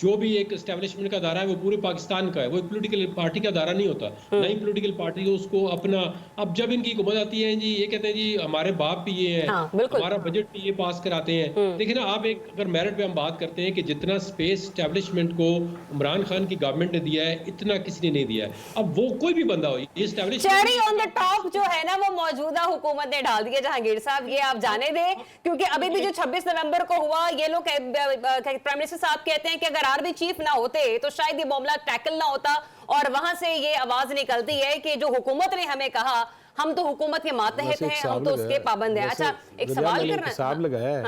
جو بھی ایک اسٹیبلشمنٹ کا دائرہ ہے وہ پورے پاکستان کا ہے، وہ ایک پولیٹیکل پارٹی کا دائرہ نہیں ہوتا. نئی پولیٹیکل پارٹی اس کو اپنا، اب جب ان کی حکومت آتی ہے جی یہ کہتے ہیں جی ہمارے باپ بھی یہ ہیں، ہمارا بجٹ بھی یہ پاس کراتے ہیں. دیکھیں نا آپ ایک اگر میرٹ پہ ہم بات کرتے ہیں کہ جتنا سپیس اسٹیبلشمنٹ کو عمران خان کی گورنمنٹ نے دیا ہے اتنا کسی نے نہیں دیا ہے. اب وہ کوئی بھی بندہ ہو یہ چیری آن دا ٹاپ جو ہے نا وہ موجودہ حکومت نے ڈال دیا. جہانگیر صاحب یہ آپ جانے دیں کیونکہ ابھی بھی جو 26 نومبر کو ہوا یہ لوگ پرائم منسٹر صاحب کہتے ہیں کہ اگر آرمی چیف نہ ہوتے تو شاید یہ معاملہ ٹیکل نہ ہوتا. اور وہاں سے یہ آواز نکلتی ہے کہ جو حکومت نے ہمیں کہا ہم تو حکومت کے ماتحت ہیں، ہم تو اس کے پابند ہیں. اچھا ایک سوال کرنا ہے، حساب لگایا ہے،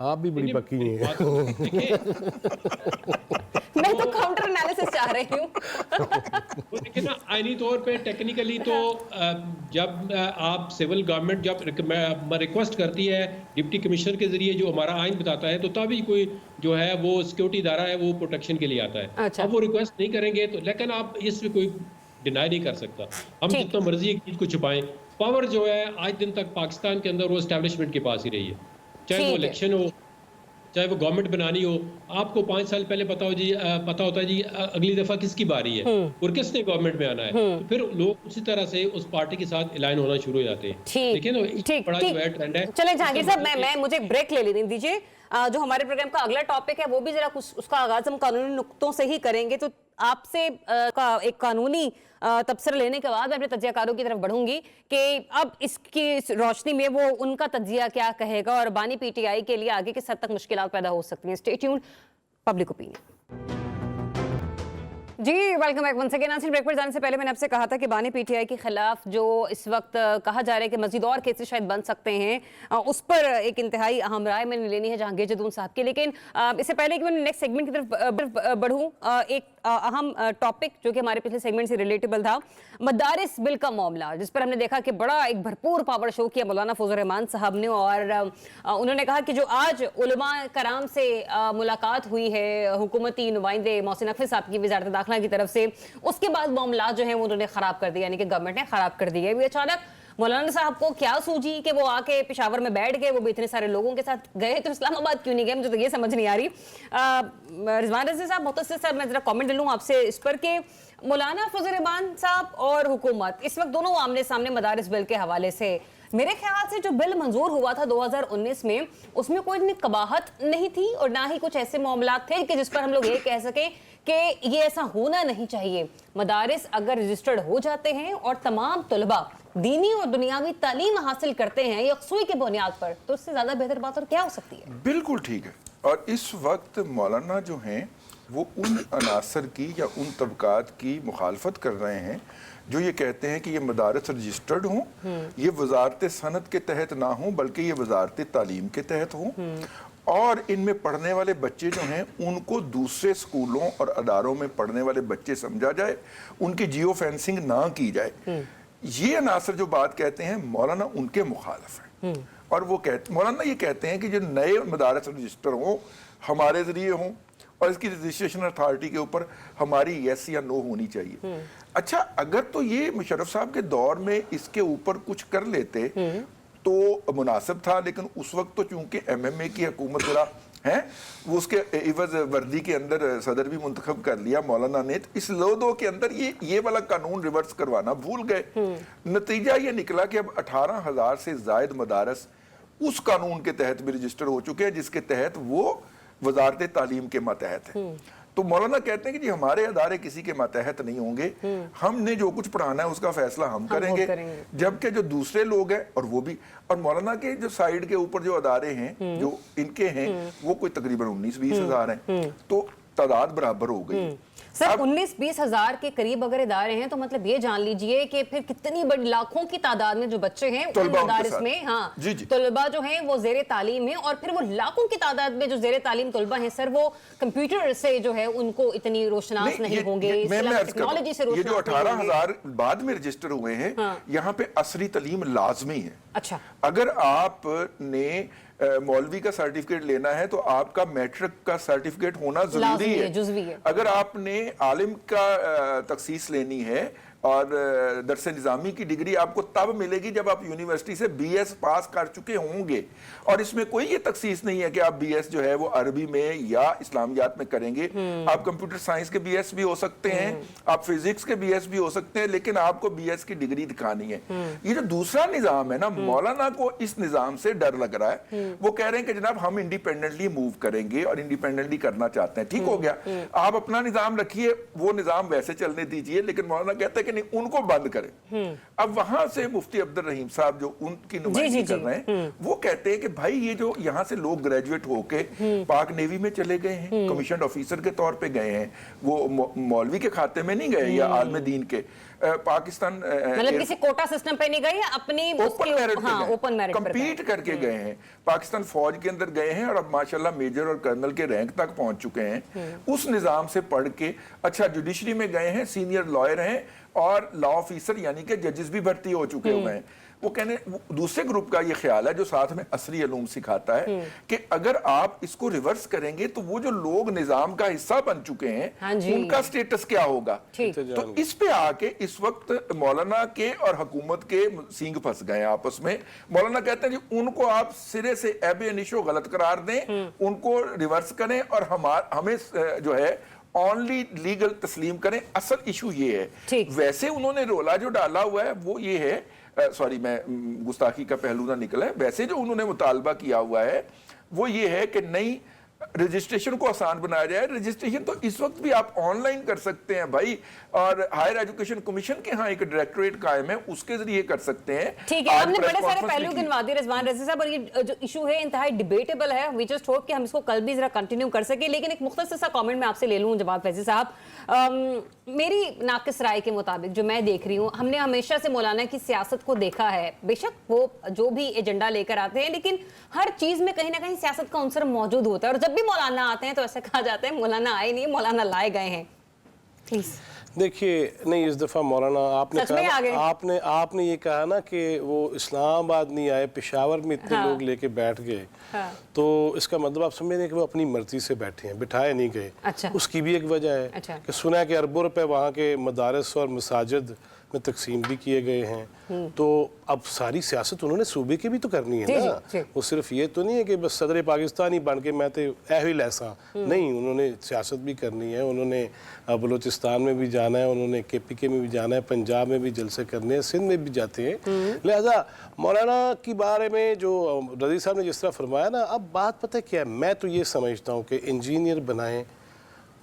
آپ بھی بڑی پکی ہیں. میں تو کاؤنٹر انالیسس چاہ रही हूँ। वो देखिए ना, आईनी तौर पे टेक्निकली तो जब आप सिविल गवर्नमेंट जब रिक्वेस्ट करती है डिप्टी कमिश्नर के जरिए, जो हमारा आइन बताता है, तो तभी कोई जो है वो सिक्योरिटी इदारा है वो प्रोटेक्शन के लिए आता है। अच्छा। अब वो रिक्वेस्ट नहीं करेंगे तो, लेकिन आप इसमें कोई डिनाई नहीं कर सकता। हम ठीक। जितना मर्जी एक चीज को छुपाएं, पावर जो है आज दिन तक पाकिस्तान के अंदर वो एस्टेब्लिशमेंट के पास ही रही है, चाहे ठीक वो है। इलेक्शन हो, चाहे वो गवर्नमेंट बनानी हो। आपको 5 साल पहले पता होता है जी अगली दफा किसकी बारी है और किसने गवर्नमेंट में आना है, तो फिर लोग उसी तरह से उस पार्टी के साथ अलाइन होना शुरू हो जाते हैं। ठीक, देखिए ना, ठीक, बड़ा ठीक। जो है ट्रेंड है। चलें जहांगीर साहब, इसका मैं मुझे ब्रेक ले लेने दीजिए। जो हमारे प्रोग्राम का अगला टॉपिक है वो भी जरा कुछ उसका आगाज हम कानूनी नुक्तों से ही करेंगे। तो आपसे एक कानूनी तबसरा लेने के बाद मैं अपने तज्जियाकारों की तरफ बढ़ूंगी कि अब इसकी इस रोशनी में वो उनका तज्जिया क्या कहेगा और बानी पीटीआई के लिए आगे किस हद तक मुश्किलात पैदा हो सकती हैं। Stay tuned, public opinion. जी welcome back once again. Break पर जाने से पहले मैंने आपसे कहा था कि बानी पीटीआई के खिलाफ जो इस वक्त कहा जा रहा है कि मजीद और केसेस शायद बन सकते हैं, उस पर एक इंतहाई अहम राय मैंने लेनी है जहांगीर जदून साहब की। लेकिन इससे पहले कि मैं नेक्स्ट सेगमेंट की तरफ बढ़ूँ, एक अहम टॉपिक जो कि हमारे पिछले सेगमेंट से रिलेटेबल था, मदारिस बिल का मामला, जिस पर हमने देखा कि बड़ा एक भरपूर पावर शो किया मौलाना फजल रहमान साहब ने। और उन्होंने कहा कि जो आज उलमा कराम से मुलाकात हुई है हुकूमती नुमाइंदे मोहसिन नकवी साहब की वजारत दाखिला की तरफ से, उसके बाद मामला जो है वो उन्होंने खराब कर दिया, यानी कि गवर्नमेंट ने खराब कर दिया। ये अचानक मौलाना साहब को क्या सूझी कि वो आके पेशावर में बैठ गए, वो भी इतने सारे लोगों के साथ गए, तो इस्लामाबाद क्यों नहीं गए, मुझे तो ये समझ नहीं आ रही। रिजवान रज़ी साहब, मुतस्सिर साहब, मैं जरा कमेंट लूँ आपसे इस पर कि मौलाना फजल रहमान साहब और हुकूमत इस वक्त दोनों आमने सामने मदारिस बिल के हवाले से, मेरे ख्याल से जो बिल मंजूर हुआ था 2019 में, उसमें कोई इतनी कबाहत नहीं थी और ना ही कुछ ऐसे मामला थे कि जिस पर हम लोग ये कह सके कि ये ऐसा होना नहीं चाहिए। मदारिस अगर रजिस्टर्ड हो जाते हैं और तमाम तलबा दीनी और दुनियावी तालीम हासिल करते हैं यकसुई की बुनियाद पर, तो इससे ज्यादा बेहतर बात और क्या हो सकती है। बिल्कुल ठीक है। और इस वक्त मौलाना जो हैं वो उन अनासर की या उन तबकात की मुखालफत कर रहे हैं जो ये कहते हैं कि ये मदारस रजिस्टर्ड हों, ये वजारत सनत के तहत ना हों बल्कि ये वजारत तालीम के तहत हों, और इनमें पढ़ने वाले बच्चे जो हैं उनको दूसरे स्कूलों और अदारों में पढ़ने वाले बच्चे समझा जाए, उनकी जियो फेंसिंग ना की जाए। ये अनासर जो बात कहते हैं मौलाना उनके मुखालिफ हैं। और वो मौलाना ये कहते हैं कि जो नए मदारस रजिस्टर हों हमारे जरिए हों और इसकी रजिस्ट्रेशन अथॉरिटी के ऊपर हमारी यस या नो होनी चाहिए। अच्छा, अगर तो ये मुशर्रफ साहब के दौर में इसके ऊपर कुछ कर लेते तो मुनासिब था, लेकिन उस वक्त तो चूंकि MMA की हुकूमत जरा है, वो उसके इवज वर्दी के अंदर सदर भी मुंतखब कर लिया मौलाना ने, तो इस लोदो के अंदर ये वाला कानून रिवर्स करवाना भूल गए। नतीजा ये निकला कि अब 18,000 से जायद मदारस उस कानून के तहत भी रजिस्टर हो चुके हैं जिसके तहत वो वजारत तालीम के मातहत है। तो मौलाना कहते हैं कि जी हमारे अदारे किसी के मातहत नहीं होंगे, हमने जो कुछ पढ़ाना है उसका फैसला हम करेंगे, जबकि जो दूसरे लोग हैं और वो भी, और मौलाना के जो साइड के ऊपर जो अदारे हैं जो इनके हैं वो कोई तकरीबन 19-20 हजार हैं, तो तादाद बराबर हो गई। सर 19-20 हजार के करीब अगर इदारे हैं तो मतलब ये जान लीजिए कि फिर कितनी बड़ी लाखों की तादाद में जो बच्चे हैं उन मदारिस में, हाँ, तलबा जो हैं वो जेरे तालीम है, और फिर वो लाखों की तादाद में जो जेरे तालीम तलबा हैं सर, वो कंप्यूटर से जो है उनको इतनी रोशनास नहीं होंगे, टेक्नोलॉजी से ये जो 18,000 बाद में रजिस्टर हुए हैं, यहाँ पे असरी तालीम लाजमी है। अच्छा, अगर आपने मौलवी का सर्टिफिकेट लेना है तो आपका मैट्रिक का सर्टिफिकेट होना जरूरी है। अगर आपने आलिम का तखसीस लेनी है और दरस निज़ामी की डिग्री आपको तब मिलेगी जब आप यूनिवर्सिटी से BS पास कर चुके होंगे, और इसमें कोई ये तखसीस नहीं है कि आप BS जो है वो अरबी में या इस्लामियात में करेंगे। आप कंप्यूटर साइंस के BS भी हो सकते हैं, आप फिजिक्स के BS भी हो सकते हैं, लेकिन आपको BS की डिग्री दिखानी है। ये जो दूसरा निज़ाम है ना, मौलाना को इस निज़ाम से डर लग रहा है। वो कह रहे हैं कि जनाब हम इंडिपेंडेंटली मूव करेंगे और इंडिपेंडेंटली करना चाहते हैं। ठीक हो गया, आप अपना निज़ाम रखिए, वो निज़ाम वैसे चलने दीजिए, लेकिन मौलाना कहते हैं कि नहीं, उनको बंद करें। अब वहां से मुफ्ती अब्दुल रहीम साहब जो उनकी नुमाइंदगी कर रहे हैं, वो कहते हैं कि भाई ये जो यहाँ से लोग ग्रेजुएट होके पाक नेवी में चले गए हैं, कमीशन ऑफिसर के तौर पे गए हैं, वो मौलवी के खाते में नहीं गए या आलम दीन के, पाकिस्तान मतलब किसी कोटा सिस्टम पे नहीं गए या अपनी ओपन मेरिट हाँ ओपन मेरिट पर कंपीट करके गए हैं, पाकिस्तान फौज के अंदर गए हैं और अब माशाल्लाह मेजर और कर्नल के रैंक तक पहुंच चुके हैं। उस निजाम से पढ़ के अच्छा जुडिशरी में गए हैं, सीनियर लॉयर हैं और लॉ ऑफिसर यानी कि जजेस भी भर्ती हो चुके हुए हैं। वो कहने दूसरे ग्रुप का ये ख्याल है जो साथ में असरी अलूम सिखाता है कि अगर आप इसको रिवर्स करेंगे तो वो जो लोग निजाम का हिस्सा बन चुके हैं हाँ जी। उनका स्टेटस क्या होगा। तो इस पे आके इस वक्त मौलाना के और हुकूमत के सींग फंस गए आपस में। मौलाना कहते हैं जी उनको आप सिरे से एब इनिशो गलत करार दें, उनको रिवर्स करें और हमें जो है ओनली लीगल तस्लीम करें। असल इशू ये है, वैसे उन्होंने रोला जो डाला हुआ है वो ये है, सॉरी मैं गुस्ताखी का पहलू ना निकला है, वैसे जो उन्होंने मुतालबा किया हुआ है वो ये है कि नई रजिस्ट्रेशन को आसान बनाया जाए। रजिस्ट्रेशन तो इस वक्त भी आप ऑनलाइन कर सकते हैं भाई, और हायर एजुकेशन कमीशन के यहाँ एक डायरेक्टरेट कायम है, उसके जरिए कर सकते हैं। ठीक है, हमने बड़े सारे पहलू गिनवा दिए रिजवान रज़ी साहब, और ये जो इशू है इंतहाई डिबेटेबल है। वी जस्ट होप कि हम इसको कल भी जरा कंटिन्यू कर सके। लेकिन एक मुख्तसर सा कमेंट मैं आपसे ले लूँ जवाब फैजी साहब, मेरी नाकिस राय के मुताबिक जो मैं देख रही हूँ, हमने हमेशा से मौलाना की सियासत को देखा है, बेशक वो जो भी एजेंडा लेकर आते हैं लेकिन हर चीज में कहीं ना कहीं सियासत का अंसर मौजूद होता है। और जब भी मौलाना आते हैं तो ऐसा कहा जाता है मौलाना आए नहीं, मौलाना लाए गए हैं। प्लीज देखिए, नहीं इस दफ़ा मौलाना आपने कहा, आपने ये कहा ना कि वो इस्लामाबाद नहीं आए, पेशावर में इतने लोग लेके बैठ गए, तो इसका मतलब आप समझ कि वो अपनी मर्जी से बैठे हैं, बिठाए नहीं गए। अच्छा। उसकी भी एक वजह है कि सुना है कि अरबों रुपए वहाँ के मदारस और मसाजिद में तकसीम भी किए गए हैं। तो अब सारी सियासत उन्होंने सूबे की भी तो करनी है ना, वो सिर्फ ये तो नहीं है कि बस सदर पाकिस्तान ही बन के मैं तो ऐही लैसा नहीं, उन्होंने सियासत भी करनी है। उन्होंने बलूचिस्तान में भी जाना है, उन्होंने KPK में भी जाना है, पंजाब में भी जलसे करने हैं, सिंध में भी जाते हैं। लिहाजा मौलाना के बारे में जो रज़ी साहब ने जिस तरह फरमाया ना, अब बात पता है क्या है, मैं तो ये समझता हूँ कि इंजीनियर बनाएं,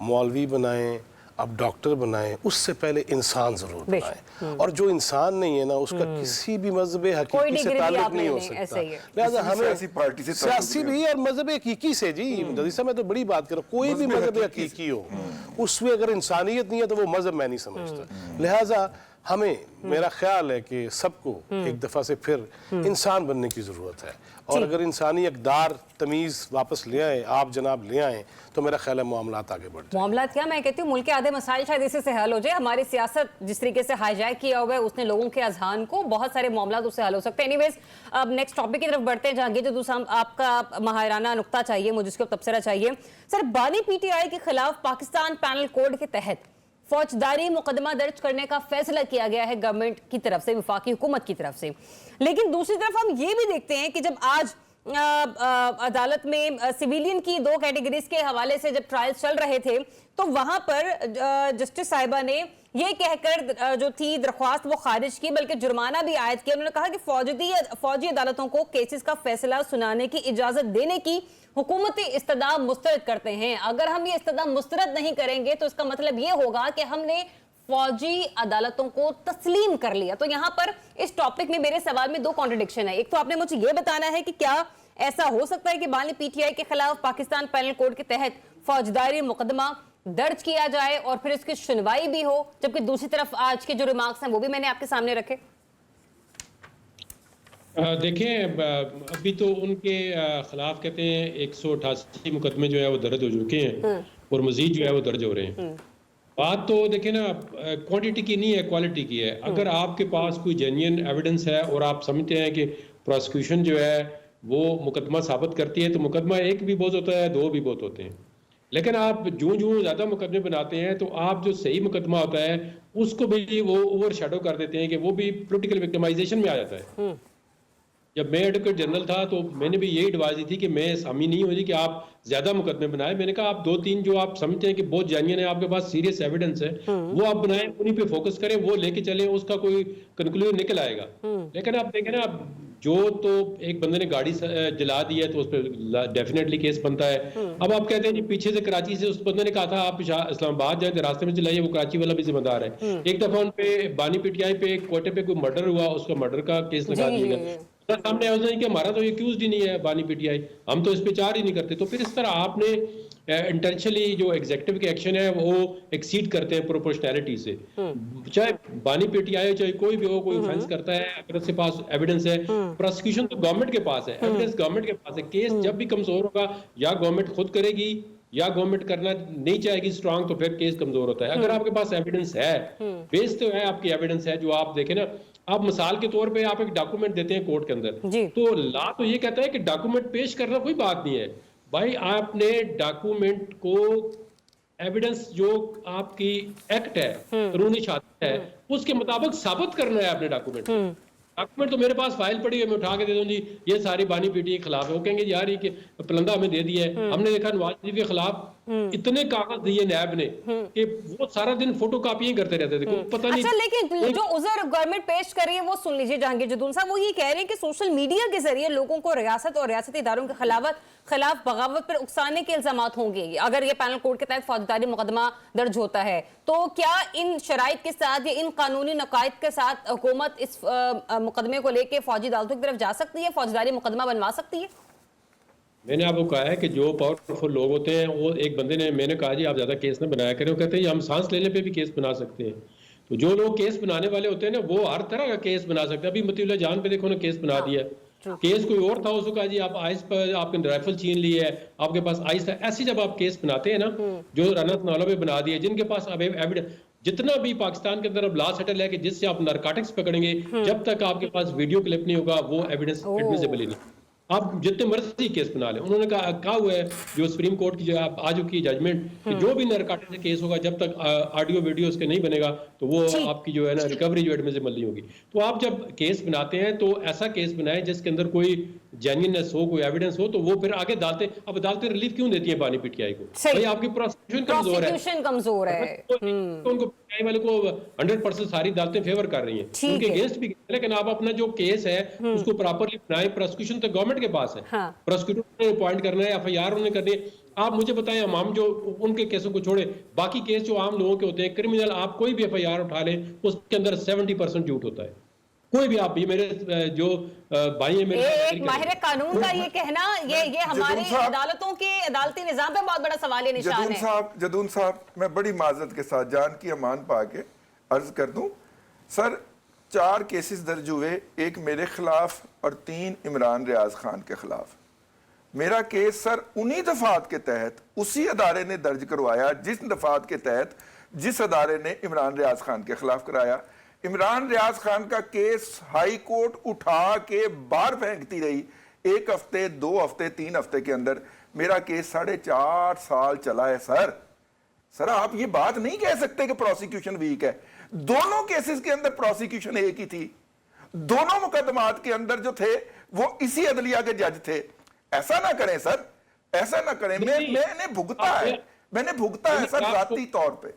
मौलवी बनाएं, अब डॉक्टर बनाएं, उससे पहले इंसान जरूर बनाएं। और जो इंसान नहीं है ना, उसका किसी भी मजहब हकीकी से ताल्लुक नहीं हो सकता। लिहाजा हमें सियासी भी और मजहब हकीकी से, जी रज़ी साहब मैं तो बड़ी बात कर रहा हूँ, कोई भी मजहब हकीकी हो उसमें अगर इंसानियत नहीं है तो वो मजहब मैं नहीं समझता। लिहाजा हमें, मेरा ख्याल है कि सबको एक दफ़ा से फिर इंसान बनने की ज़रूरत है, और अगर इंसानी अक़दार तमीज़ वापस ले आए, आप जनाब ले आए, तो मेरा ख्याल है मामलात आगे बढ़ जाए। मामलात क्या, मैं कहती हूँ मुल्क के आधे मसाइल शायद इसी से हल हो जाए। हमारी सियासत जिस तरीके से हाईजैक किया हुआ है उसने लोगों के अजहान को, बहुत सारे मामलात उससे हल हो सकते हैं। एनीवेज, अब नेक्स्ट टॉपिक की तरफ बढ़ते हैं। जहांगीर जो दूसरा आपका माहिराना नुक्ता चाहिए, मुझे इसको तबसरा चाहिए। सर, बानी PTI के खिलाफ पाकिस्तान पैनल कोड के तहत फौजदारी मुकदमा दर्ज करने का फैसला किया गया है गवर्नमेंट की तरफ से, वफाकी हुकूमत की तरफ से। लेकिन दूसरी तरफ हम ये भी देखते हैं कि जब आज अदालत में सिविलियन की 2 कैटेगरीज के हवाले से जब ट्रायल्स चल रहे थे, तो वहां पर जस्टिस साहिबा ने ये कहकर जो थी दरख्वास्त वो खारिज की, बल्कि जुर्माना भी आयद किया। उन्होंने कहा कि फौजी अदालतों को केसेस का फैसला सुनाने की इजाजत देने की हुकूमती इस्तदाम मुस्तरद करते हैं। अगर हम ये इस्तदाम मुस्तरद नहीं करेंगे तो इसका मतलब ये होगा कि हमने फौजी अदालतों को तस्लीम कर लिया। तो यहाँ पर इस टॉपिक में मेरे सवाल में 2 कॉन्ट्रडिक्शन है। एक तो आपने मुझे ये बताना है कि क्या ऐसा हो सकता है कि बानी PTI के खिलाफ पाकिस्तान पैनल कोड के तहत फौजदारी मुकदमा दर्ज किया जाए और फिर इसकी सुनवाई भी हो, जबकि दूसरी तरफ आज के जो रिमार्क्स हैं वो भी मैंने आपके सामने रखे। देखें, अभी तो उनके खिलाफ कहते हैं 188 मुकदमे जो है वो दर्ज हो चुके हैं और मजीद जो है वो दर्ज हो रहे हैं। बात तो देखें ना, क्वांटिटी की नहीं है, क्वालिटी की है। अगर आपके पास कोई जेन्युइन एविडेंस है और आप समझते हैं कि प्रोसिक्यूशन जो है वो मुकदमा साबित करती है, तो मुकदमा एक भी बहुत होता है, 2 भी बहुत होते हैं। लेकिन आप जो ज़्यादा मुकदमे बनाते हैं तो आप जो सही मुकदमा होता है उसको भी वो ओवर शेडो कर देते हैं कि वो भी पोलिटिकल विक्टिमाइजेशन में आ जाता है। जब मैं एडवोकेट जनरल था तो मैंने भी यही एडवाइस दी थी कि मैं सामी नहीं हो रही कि आप ज्यादा मुकदमे बनाए। मैंने कहा आप 2-3 जो आप समझते हैं कि बहुत जेन्युइन है, आपके पास सीरियस एविडेंस है, वो आप बनाएं, उन्हीं पे फोकस करें, वो लेके चलें, उसका कोई कंक्लूजन निकल आएगा। लेकिन आप देखें ना, जो तो एक बंदे ने गाड़ी जला दी है तो उस पर डेफिनेटली केस बनता है। अब आप कहते हैं जी पीछे से कराची से उस बंदे ने कहा था आप इस्लामाबाद जाए, रास्ते में चलाइए, वो कराची वाला भी जिम्मेदार है। एक दफा उन पे बानी PTI पे कोटे पे कोई मर्डर हुआ, उसका मर्डर का केस लगा दिया गया। सामने आया कि हमारा तो एक्यूज ही नहीं है बानी पीटीआई, हम तो इस पे चार ही नहीं करते। तो फिर इस तरह आपने इंटेंशनली जो एग्जीक्यूटिव के एक्शन है वो एक्सीड करते हैं प्रोपोर्शनैलिटी से। चाहे बानी पीटीआई चाहे कोई भी हो, कोई ऑफेंस करता है, अगर उसके पास एविडेंस है, प्रोसिक्यूशन तो गवर्नमेंट के पास है, एविडेंस गवर्नमेंट के पास है। केस जब भी कमजोर होगा या गवर्नमेंट खुद करेगी या गवर्नमेंट करना नहीं चाहेगी स्ट्रांग, तो फिर केस कमजोर होता है। अगर आपके पास एविडेंस है, बेस तो है, आपकी एविडेंस है, जो आप देखें ना, आप मिसाल के तौर पे आप एक डॉक्यूमेंट देते हैं कोर्ट के अंदर, तो लॉ तो ये कहता है कि डॉक्यूमेंट पेश करना कोई बात नहीं है भाई, आपने डॉक्यूमेंट को एविडेंस जो आपकी एक्ट है, कानूनी शासन है, उसके मुताबिक साबित करना है आपने डॉक्यूमेंट तो मेरे पास फाइल पड़ी है, मैं उठा के दे दूं जी ये सारी बानी पीटीआई के खिलाफ है, वो कहेंगे यार ये पलंदा हमें दे दिया है। हमने देखा नवाज शरीफ के खिलाफ इतने कागज दिए नैब ने कि वो सारा दिन फोटो कॉपी करते रहते थे, पता नहीं। अच्छा, लेकिन जो उज़र गवर्नमेंट पेश कर रही है वो सुन लीजिए जहांगीर जदून साहब, वो ये कह रहे हैं कि सोशल मीडिया के जरिए लोगों को रियासत और रियासती इदारों के खिलाफ बगावत पर उकसाने के इल्जामात होंगे अगर ये पैनल कोर्ट के तहत फौजदारी मुकदमा दर्ज होता है। तो क्या इन शराइत के साथ या इन कानूनी नकायद के साथ हुकूमत इस मुकदमे को लेकर फौजी अदालतों की तरफ जा सकती है, फौजदारी मुकदमा बनवा सकती है? मैंने आपको कहा है कि जो पावरफुल लोग होते हैं, वो एक बंदे ने, मैंने कहा जी आप ज्यादा केस ना बनाया करें, वो कहते हैं हम सांस लेने पे भी केस बना सकते हैं। तो जो लोग केस बनाने वाले होते हैं ना, वो हर तरह का केस बना सकते हैं। अभी मतीउल्लाह जान पे देखो ना केस बना दिया, केस कोई और था, उसको कहा जी आप आइस पर आपने राइफल छीन ली है, आपके पास आइस है। ऐसी जब आप केस बनाते हैं ना, जो राना थनाला पे बना दिए, जिनके पास अब एविडेंस, जितना भी पाकिस्तान के अंदर अब लॉ सेटल है कि जिससे आप नारकोटिक्स पकड़ेंगे, जब तक आपके पास वीडियो क्लिप नहीं होगा वो एविडेंस एडमिसिबल ही नहीं। आप जितने मर्जी केस बना लें। उन्होंने कहा हुआ है जो सुप्रीम कोर्ट की जो आ चुकी जजमेंट कि जो भी नारकोटिक्स से केस होगा, जब तक ऑडियो वीडियो उसके नहीं बनेगा तो वो आपकी जो है ना रिकवरी जो एडमिसिबल नहीं होगी। तो आप जब केस बनाते हैं तो ऐसा केस बनाएं जिसके अंदर कोई जेन्युइननेस हो, कोई एविडेंस हो, तो वो फिर आगे अदालतें रिलीफ क्यों देती है बानी पीटीआई को? भाई आपकी प्रोसिक्यूशन कमजोर है, तो उनको पीटीआई वाले को 100% सारी अदालतें फेवर कर रही हैं, उनके अगेंस्ट भी। लेकिन आप अपना जो केस है उसको प्रॉपर्ली बनाएं। प्रोसिक्यूशन तो गवर्नमेंट के पास है, प्रोसिक्यूटर ने अपॉइंट करना है, एफआईआर उन्होंने करनी है। आप मुझे बताएं, हम जो उनके केसों को छोड़े, बाकी केस जो आम लोगों के होते हैं, क्रिमिनल, आप कोई भी एफआईआर उठा लें, उसके अंदर 70% झूठ होता है। कोई भी आप, ये मेरे जो भाई है मेरे, एक माहिर कानून का ये कहना, ये हमारी अदालतों के अदालती निजाम पे बहुत बड़ा सवाल निशान है। जदून साहब, मैं बड़ी माजरत के साथ जान की अमान पा के अर्ज कर दूं, सर 4 केसेस दर्ज हुए, एक मेरे खिलाफ और 3 इमरान रियाज खान के खिलाफ। मेरा केस सर उन्हीं दफात के तहत उसी अदारे ने दर्ज करवाया जिस दफात के तहत जिस अदारे ने इमरान रियाज खान के खिलाफ कराया। इमरान रियाज खान का केस हाई कोर्ट उठा के बाहर फेंकती रही। 1 हफ्ते, 2 हफ्ते, 3 हफ्ते के अंदर मेरा केस 4.5 साल चला है। सर आप ये बात नहीं कह सकते कि प्रोसिक्यूशन वीक है। दोनों केसेस के अंदर प्रोसिक्यूशन एक ही थी, दोनों मुकदमात के अंदर जो थे वो इसी अदलिया के जज थे। ऐसा ना करें सर, ऐसा ना करें। मैंने भुगता है सर जाती तौर पे,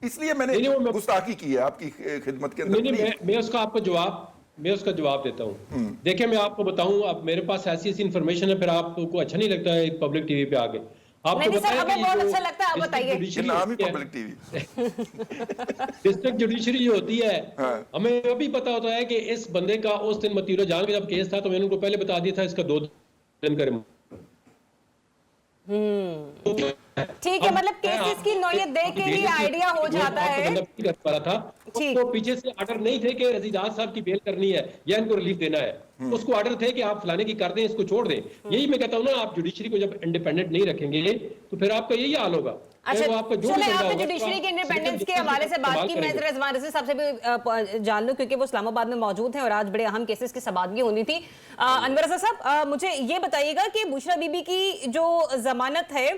इसलिए मैंने गुस्ताखी की है आपकी खिदमत के अंदर। मैं उसका जवाब देता हूँ। देखिए मैं आपको बताऊं, अब मेरे पास ऐसी इंफॉर्मेशन है, फिर आपको अच्छा नहीं लगता है पब्लिक टीवी पे आके आपको बताया कि बहुत अच्छा लगता है, आप बताइए। डिस्ट्रिक्ट जुडिशरी जो होती है, हमें अभी पता होता है कि इस बंदे का उस दिन मतीउल्लाह जान का जब केस था तो मैंने उनको पहले बता दिया था इसका 2 दिन का ठीक है, मतलब केसेस की नौयत देख के ही आइडिया हो जाता है। था तो पीछे से ऑर्डर नहीं थे कि रजीदार साहब की बेल करनी है या इनको रिलीफ देना है, उसको ऑर्डर थे कि आप फलाने की कर दें, इसको छोड़ दें। यही मैं कहता हूँ ना, आप जुडिशरी को जब इंडिपेंडेंट नहीं रखेंगे तो फिर आपका यही हाल होगा। अच्छा, चले आपने जुडिशरी के इंडिपेंडेंस के हवाले से बात की, मैं जरा रिजवान रज़ी साहब से भी जान लूं क्योंकि वो इस्लामाबाद में मौजूद हैं और आज बड़े अहम केसेस की सबादगी होनी थी। अनवर रज़ा साहब, मुझे ये बताइएगा कि बुशरा बीबी की जो जमानत है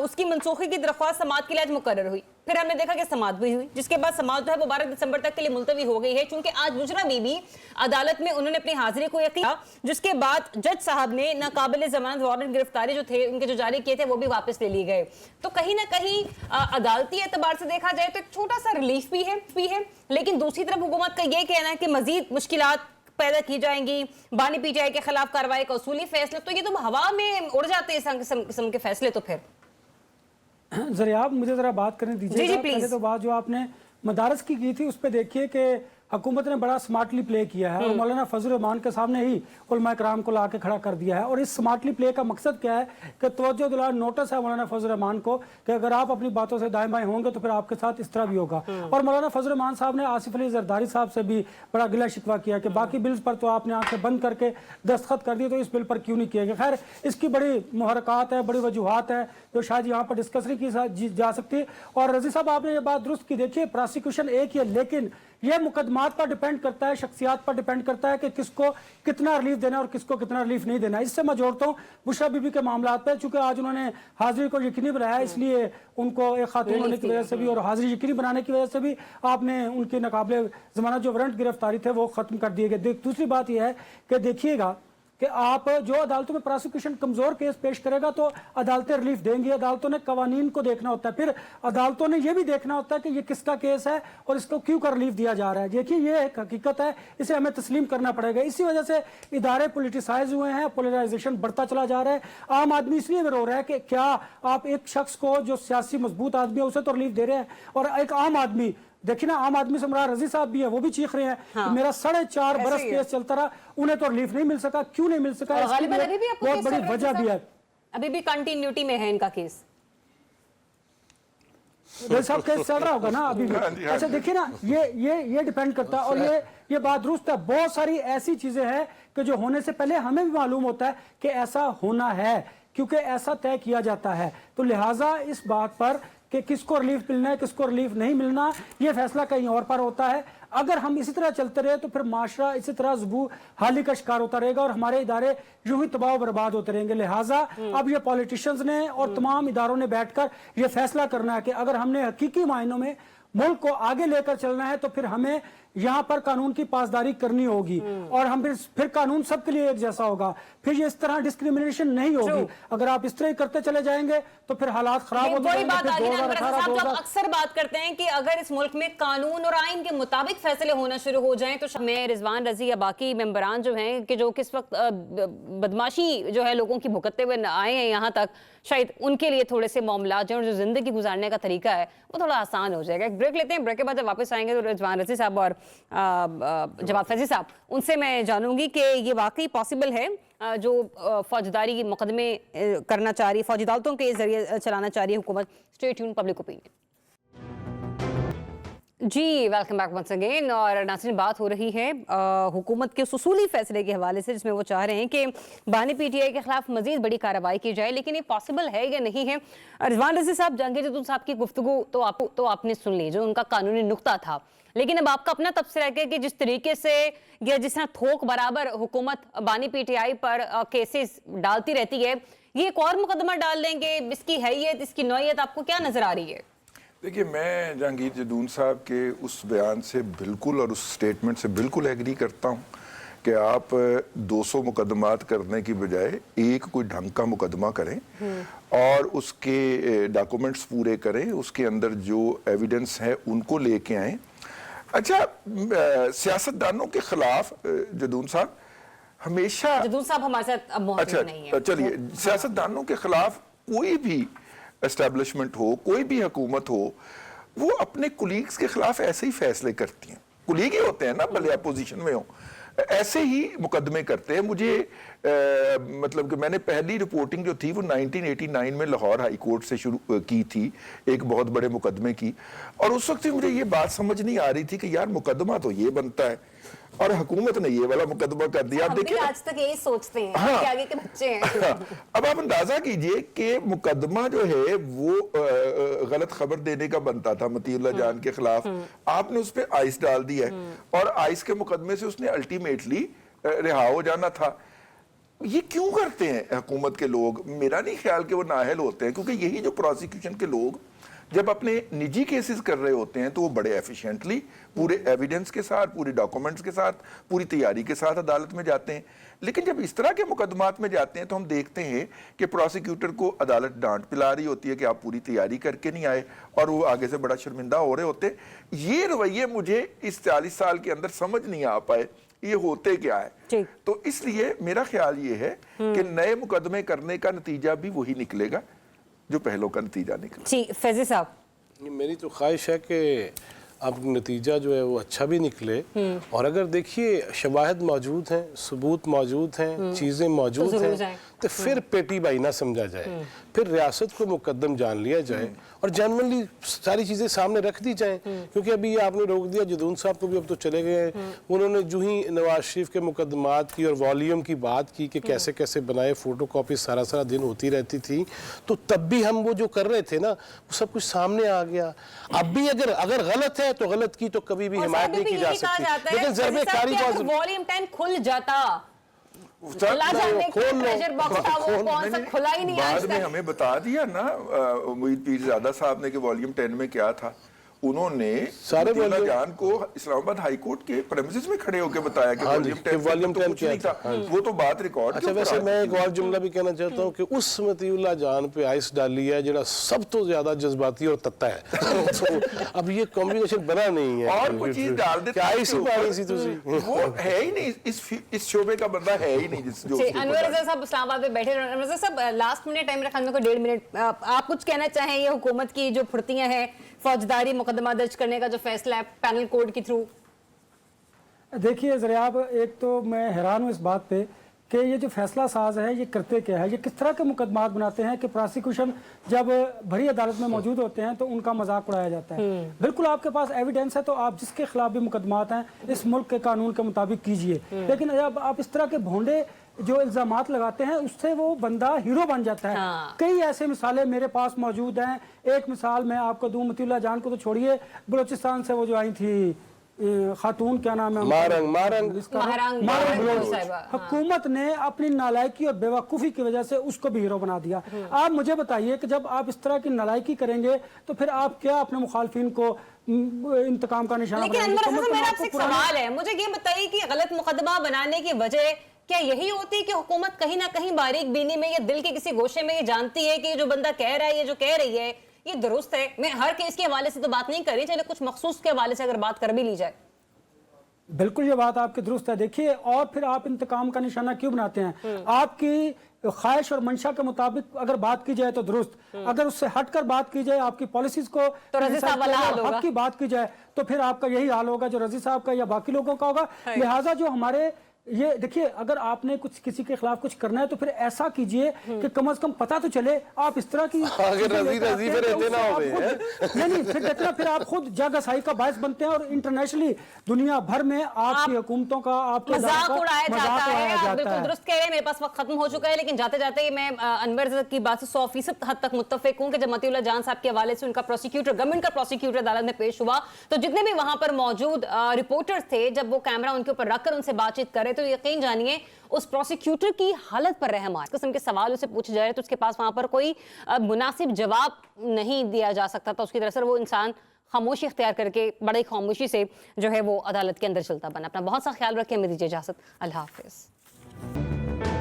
उसकी मनसूखी की दरख्वास्त समाअत के लिए आज मुकर्रर हुई, फिर हमने देखा कि समाअत भी हुई, जिसके बाद समाअत जो है वो 12 दिसंबर तक के लिए मुलतवी हो गई है। चूंकि आज बुशरा बीबी अदालत में उन्होंने अपनी हाजिरी को यकीन, जिसके बाद जज साहब ने नाकाबिल जमानत वारंट गिरफ्तारी जो थे उनके जो जारी किए थे वो भी वापस ले लिए गए। तो कहीं ना कहीं अदालती एतबार से देखा जाए तो एक छोटा सा रिलीफ भी है, लेकिन दूसरी तरफ हुकूमत का ये कहना है कि मजीद मुश्किलात पैदा की जाएंगी, बानी पीटीआई के खिलाफ कार्रवाई का उसूली फैसला, तो ये तो हवा में उड़ जाते हैं किस्म के फैसले। तो फिर जरा आप मुझे जरा बात करने दीजिए। पहले तो बात जो आपने मदारस की थी उस पर देखिए कि हुकूमत ने बड़ा स्मार्टली प्ले किया है और मौलाना फजल रहमान के सामने ही उलमा कराम को ला के खड़ा कर दिया है। और इस स्मार्टली प्ले का मकसद क्या है कि तवज्जो दिला, नोटिस है मौलाना फजल रहमान को कि अगर आप अपनी बातों से दाएं बाएं होंगे तो फिर आपके साथ इस तरह भी होगा। और मौलाना फजल रहमान साहब ने आसिफ अली जरदारी साहब से भी बड़ा गिला शिकवा किया कि बाकी बिल्स पर तो आपने आंखें बंद करके दस्तखत कर दिए, तो इस बिल पर क्यों नहीं किया गया। खैर, इसकी बड़ी मुहरकात है, बड़ी वजूहात है जो शायद यहाँ पर डिस्कस नहीं की जा सकती। और रजी साहब, आपने ये बात दुरुस्त की। देखिए, प्रोसिक्यूशन एक ही है, लेकिन यह मुकदमात पर डिपेंड करता है, शख्सियात पर डिपेंड करता है कि किसको कितना रिलीफ देना और किसको कितना रिलीफ नहीं देना। इससे मैं जोड़ता हूँ बुशरा बीबी के मामला पे, चूंकि आज उन्होंने हाजिरी को यकीनी बनाया, इसलिए उनको एक खातून होने की वजह से भी और हाजिरी यकीनी बनाने की वजह से भी आपने उनके नाकाबिले जमानत जो वारंट गिरफ्तारी थे वो खत्म कर दिए गए। दूसरी बात यह है कि देखिएगा कि आप जो अदालतों में प्रोसिक्यूशन कमजोर केस पेश करेगा तो अदालतें रिलीफ देंगी। अदालतों ने कवानीन को देखना होता है, फिर अदालतों ने यह भी देखना होता है कि ये किसका केस है और इसको क्यों कर रिलीफ दिया जा रहा है। देखिए, ये एक हकीकत है, इसे हमें तस्लीम करना पड़ेगा। इसी वजह से इदारे पोलिटिसाइज हुए हैं, पोलराइजेशन बढ़ता चला जा रहा है। आम आदमी इसलिए रो रहा है कि क्या आप एक शख्स को जो सियासी मजबूत आदमी है उसे तो रिलीफ दे रहे हैं, और एक आम आदमी, देखिए ना, आम आदमी से मुराद रजी साहब भी है, वो भी चीख रहे हैं कि मेरा 4.5 बरस केस चलता रहा, उन्हें तो रिलीफ नहीं मिल सका। क्यों नहीं मिल सका, इसकी बहुत बड़ी वजह भी है। अभी भी कंटिन्यूटी में है इनका केस। रजी साहब केस चल रहा होगा ना अभी भी। अच्छा, देखिए ना, ये डिपेंड करता है। और ये बात दुरुस्त है, बहुत सारी ऐसी चीजें हैं कि जो होने से पहले हमें भी मालूम होता है कि ऐसा होना है, क्योंकि ऐसा तय किया जाता है। तो लिहाजा इस बात पर कि किसको रिलीफ मिलना है, किसको रिलीफ नहीं मिलना, ये फैसला कहीं और पर होता है। अगर हम इसी तरह चलते रहे तो फिर माशरा इसी तरह ज़ुबू हाली का शिकार होता रहेगा और हमारे इदारे यूं ही तबाह बर्बाद होते रहेंगे। लिहाजा अब ये पॉलिटिशियंस ने और तमाम इदारों ने बैठकर ये फैसला करना है कि अगर हमने हकीकी मायनों में मुल्क को आगे लेकर चलना है तो फिर हमें यहाँ पर कानून की पासदारी करनी होगी और हम फिर कानून सबके लिए एक जैसा होगा। फिर ये इस तरह डिस्क्रिमिनेशन नहीं होगी। अगर आप इस तरह ही करते चले जाएंगे तो फिर हालात खराब हो जाएंगे। बात आ गई ना अनवर साहब, जो अक्सर बात करते हैं कि अगर इस मुल्क में कानून और आइन के मुताबिक फैसले होना शुरू हो जाएं तो मैं, रिजवान रजी या बाकी मेंबरान जो हैं कि जो किस वक्त बदमाशी जो है लोगों की भुगतते हुए आए हैं यहाँ तक, शायद उनके लिए थोड़े से मामलात जो जिंदगी गुजारने का तरीका है वो थोड़ा आसान हो जाएगा। एक ब्रेक लेते हैं, ब्रेक के बाद जब वापस आएंगे तो रिजवान रजी साहब और जवाद फैजी साहब, उनसे मैं जानूंगी कि ये वाकई पॉसिबल है जो फौजदारी के मुकदमे करना चाह रही, फौजी अदालतों के जरिए चलाना चाह रही है हुकूमत। Stay tuned, public opinion. जी, वेलकम बैक वंस अगेन। और नाज़रीन, बात हो रही है हुकूमत के उसूली फैसले के हवाले से जिसमें वो चाह रहे हैं कि बानी पीटीआई के खिलाफ मजीद बड़ी कार्रवाई की जाए, लेकिन ये पॉसिबल है या नहीं है। रिजवान रजी साहब, जहांगीर जदून साहब की गुफ्तगू तो आपने सुन ली, जो उनका कानूनी नुक्ता था, लेकिन अब आपका अपना तबसरा है कि जिस तरीके से या जिस तरह थोक बराबर हुकूमत बानी पीटीआई पर केसेस डालती रहती है, ये एक और मुकदमा डाल देंगे, इसकी हैयत, इसकी नौयत आपको क्या नजर आ रही है? देखिए, मैं जहांगीर जदून साहब के उस बयान से बिल्कुल और उस स्टेटमेंट से बिल्कुल एग्री करता हूँ कि आप 200 मुकदमात करने की बजाय एक कोई ढंग का मुकदमा करें और उसके डॉक्यूमेंट्स पूरे करें, उसके अंदर जो एविडेंस है उनको लेके आएं। अच्छा, सियासतदानों के खिलाफ जदून साहब हमेशा, जदून साहब हमारे साथ अब मौजूद नहीं है। चलिए, सियासतदानों के खिलाफ कोई भी एस्टेब्लिशमेंट हो, कोई भी हुकूमत हो, वो अपने कुलीग्स के खिलाफ ऐसे ही फैसले करती हैं। कुलीग ही होते हैं ना, भले अपोजिशन में हो, ऐसे ही मुकदमे करते हैं। मुझे मतलब कि मैंने पहली रिपोर्टिंग जो थी वो 1989 में लाहौर हाई कोर्ट से शुरू की थी, एक बहुत बड़े मुकदमे की, और उस वक्त मुझे ये बात समझ नहीं आ रही थी कि यार मुकदमा तो ये बनता है और हुकूमत ने ये वाला मुकदमा कर दिया। आप देखिए, आज तक यही सोचते हैं, हाँ, कि आगे के बच्चे हैं। अब आप अंदाजा कीजिए कि मुकदमा जो है वो गलत खबर देने का बनता था मतीउल्लाह जान के खिलाफ, आपने उस पर आइस डाल दिया है और आइस के मुकदमे से उसने अल्टीमेटली रिहा हो जाना था। ये क्यों करते हैं हुकूमत के लोग? मेरा नहीं ख्याल कि वो नाअहल होते हैं, क्योंकि यही जो प्रोसिक्यूशन के लोग जब अपने निजी केसेस कर रहे होते हैं तो वो बड़े एफिशिएंटली पूरे एविडेंस के साथ, पूरे डॉक्यूमेंट्स के साथ, पूरी तैयारी के साथ अदालत में जाते हैं। लेकिन जब इस तरह के मुकदमात में जाते हैं तो हम देखते हैं कि प्रोसिक्यूटर को अदालत डांट पिला रही होती है कि आप पूरी तैयारी करके नहीं आए, और वो आगे से बड़ा शर्मिंदा हो रहे होते हैं। ये रवैये मुझे इस 40 साल के अंदर समझ नहीं आ पाए, ये होते क्या है। तो इसलिए मेरा ख्याल ये है कि नए मुकदमे करने का नतीजा भी वही निकलेगा जो पहलों का नतीजा निकला। जी, फैजी साहब, मेरी तो ख्वाहिश है कि اب نتیجہ جو ہے وہ اچھا بھی نکلے، اور اگر دیکھیے شواہد موجود ہیں، ثبوت موجود ہیں، چیزیں موجود ہیں، تو پھر پیٹی بائی نہ سمجھا جائے، پھر ریاست کو مقدم جان لیا جائے اور جنرلی ساری چیزیں سامنے رکھ دی جائیں. کیونکہ ابھی یہ آپ نے روک دیا، جدون صاحب کو بھی اب تو چلے گئے ہیں، انہوں نے جو ہی نواز شریف کے مقدمات کی اور والیوم کی بات کی کہ کیسے کیسے بنائے، فوٹو کاپی سارا دن ہوتی رہتی تھی، تو تب بھی ہم وہ جو کر رہے تھے نا وہ سب کچھ سامنے آ گیا. اب بھی اگر غلط ہے تو غلط کی تو کبھی بھی حمایت نہیں کی جا سکتی، لیکن ضرب کاری والیوم 10 کھل جاتا، کھلا جانے کا پریشر باکس تھا، وہ کون سا کھلا ہی نہیں آج بعد میں تک. ہمیں بتا دیا نا امید پیرزادہ صاحب نے کہ والیوم 10 میں کیا تھا. انہوں نے سارے مطیع اللہ والیوم جان کو اسلام آباد ہائی کورٹ کے پریمیسز میں کھڑے ہو کے بتایا کہ والیوم 10 کچھ نہیں تھا. وہ تو بات ریکارڈ. اچھا ویسے میں ایک اور جملہ بھی کہنا چاہتا ہوں کہ اس مطیع اللہ جان پہ آئس ڈالی ہے جڑا سب تو زیادہ جذباتی اور تتا ہے. اب یہ کمبینیشن بنا نہیں ہے، اور کوئی چیز ڈال دیتے کیا آئس ہی پانی سی تسی. وہ ہے ہی نہیں، اس شعبے کا بندہ ہے ہی نہیں جو انور رضا صاحب اسلام آباد میں بیٹھے. انور رضا صاحب لاسٹ منٹ ٹائم رکھا کو 1.5 منٹ، آپ کچھ کہنا چاہیں یہ حکومت کی جو پھرتیاں ہیں فوجداری مقدمہ درج کرنے کا جو فیصلہ ہے پینل کوڈ کے تھرو؟ دیکھیے ضریاب، ایک تو میں حیران ہوں اس بات پہ کہ یہ جو فیصلہ ساز ہے یہ کرتے کیا ہے، یہ کس طرح کے مقدمات بناتے ہیں کہ پراسیکیوشن جب بھری عدالت میں موجود ہوتے ہیں تو ان کا مذاق اڑایا جاتا ہے. بالکل آپ کے پاس ایویڈنس ہے تو آپ جس کے خلاف بھی مقدمات ہیں اس ملک کے قانون کے مطابق کیجئے، لیکن جب آپ اس طرح کے بھونڈے جو الزامات لگاتے ہیں اس سے وہ بندہ ہیرو بن جاتا ہے. کئی ایسے مثالیں میرے پاس موجود ہیں. ایک مثال میں آپ کو دوں، مطیع اللہ جان کو تو چھوڑیے، بلوچستان سے وہ جو آئی تھی خاتون، کیا نام ہے، مارنگ بلوچ، حکومت نے اپنی نالائکی اور بیوقوفی کی وجہ سے اس کو بھی ہیرو بنا دیا. آپ مجھے بتائیے کہ جب آپ اس طرح کی نالائکی کریں گے تو پھر آپ کیا اپنے مخالفین کو انتقام کا نشانہ لیکن بنائیں گے؟ انور حسن میرا آپ سے ایک سوال ہے، مجھے یہ بتائیے کہ غلط مقدمہ بنانے کی وجہ کیا یہی ہوتی ہے کہ حکومت کہیں نہ کہیں باریک بینی میں یا دل کے کسی گوشے میں یہ جانتی ہے کہ یہ جو بندہ کہہ رہا ہے، یہ جو کہہ رہی ہے یہ درست ہے؟ میں ہر کیس کے حوالے سے تو بات نہیں کر رہی، چلے کچھ مخصوص کے حوالے سے اگر بات کر بھی لی جائے. بالکل یہ بات آپ کی درست ہے. دیکھیے، اور پھر آپ انتقام کا نشانہ کیوں بناتے ہیں؟ آپ کی خواہش اور منشا کے مطابق اگر بات کی جائے تو درست، اگر اس سے ہٹ کر بات کی جائے، آپ کی پالیسیز کو حق کی بات کی جائے تو پھر آپ کا یہی حال ہوگا جو رضی صاحب کا یا باقی لوگوں کا ہوگا. لہٰذا جو ہمارے یہ دیکھیے، اگر آپ نے کچھ کسی کے خلاف کچھ کرنا ہے تو پھر ایسا کیجئے کہ کم از کم پتہ تو چلے. آپ اس طرح کی نہیں پھر دیکھنا، پھر آپ خود جگ ہسائی کا باعث بنتے ہیں اور انٹرنیشنلی دنیا بھر میں آپ کی حکومتوں کا، آپ کے مذاق اڑایا جاتا ہے. آپ بالکل درست کہہ رہے ہیں. میرے پاس وقت ختم ہو چکا ہے، لیکن جاتے جاتے میں انور کی بات سے 100% حد تک متفق ہوں کہ جب مطیع اللہ جان صاحب کے حوالے سے ان کا پروسیکیوٹر، گورنمنٹ کا پروسیکیوٹر عدالت میں پیش ہوا تو جتنے بھی وہاں پر موجود رپورٹرز تھے، جب وہ کیمرہ ان کے اوپر رکھ کر ان سے بات چیت کرے تو یقین جانیے اس پروسیکیوٹر کی حالت پر رحم آئے. اس قسم کے سوال اسے پوچھے جا رہے تو اس کے پاس وہاں پر کوئی مناسب جواب نہیں دیا جا سکتا تھا. اس کی طرف سے وہ انسان خاموشی اختیار کر کے بڑی خاموشی سے جو ہے وہ عدالت کے اندر چلتا بنا. اپنا بہت سا خیال رکھیں. ہمیں دیجیے اجازت. اللہ حافظ.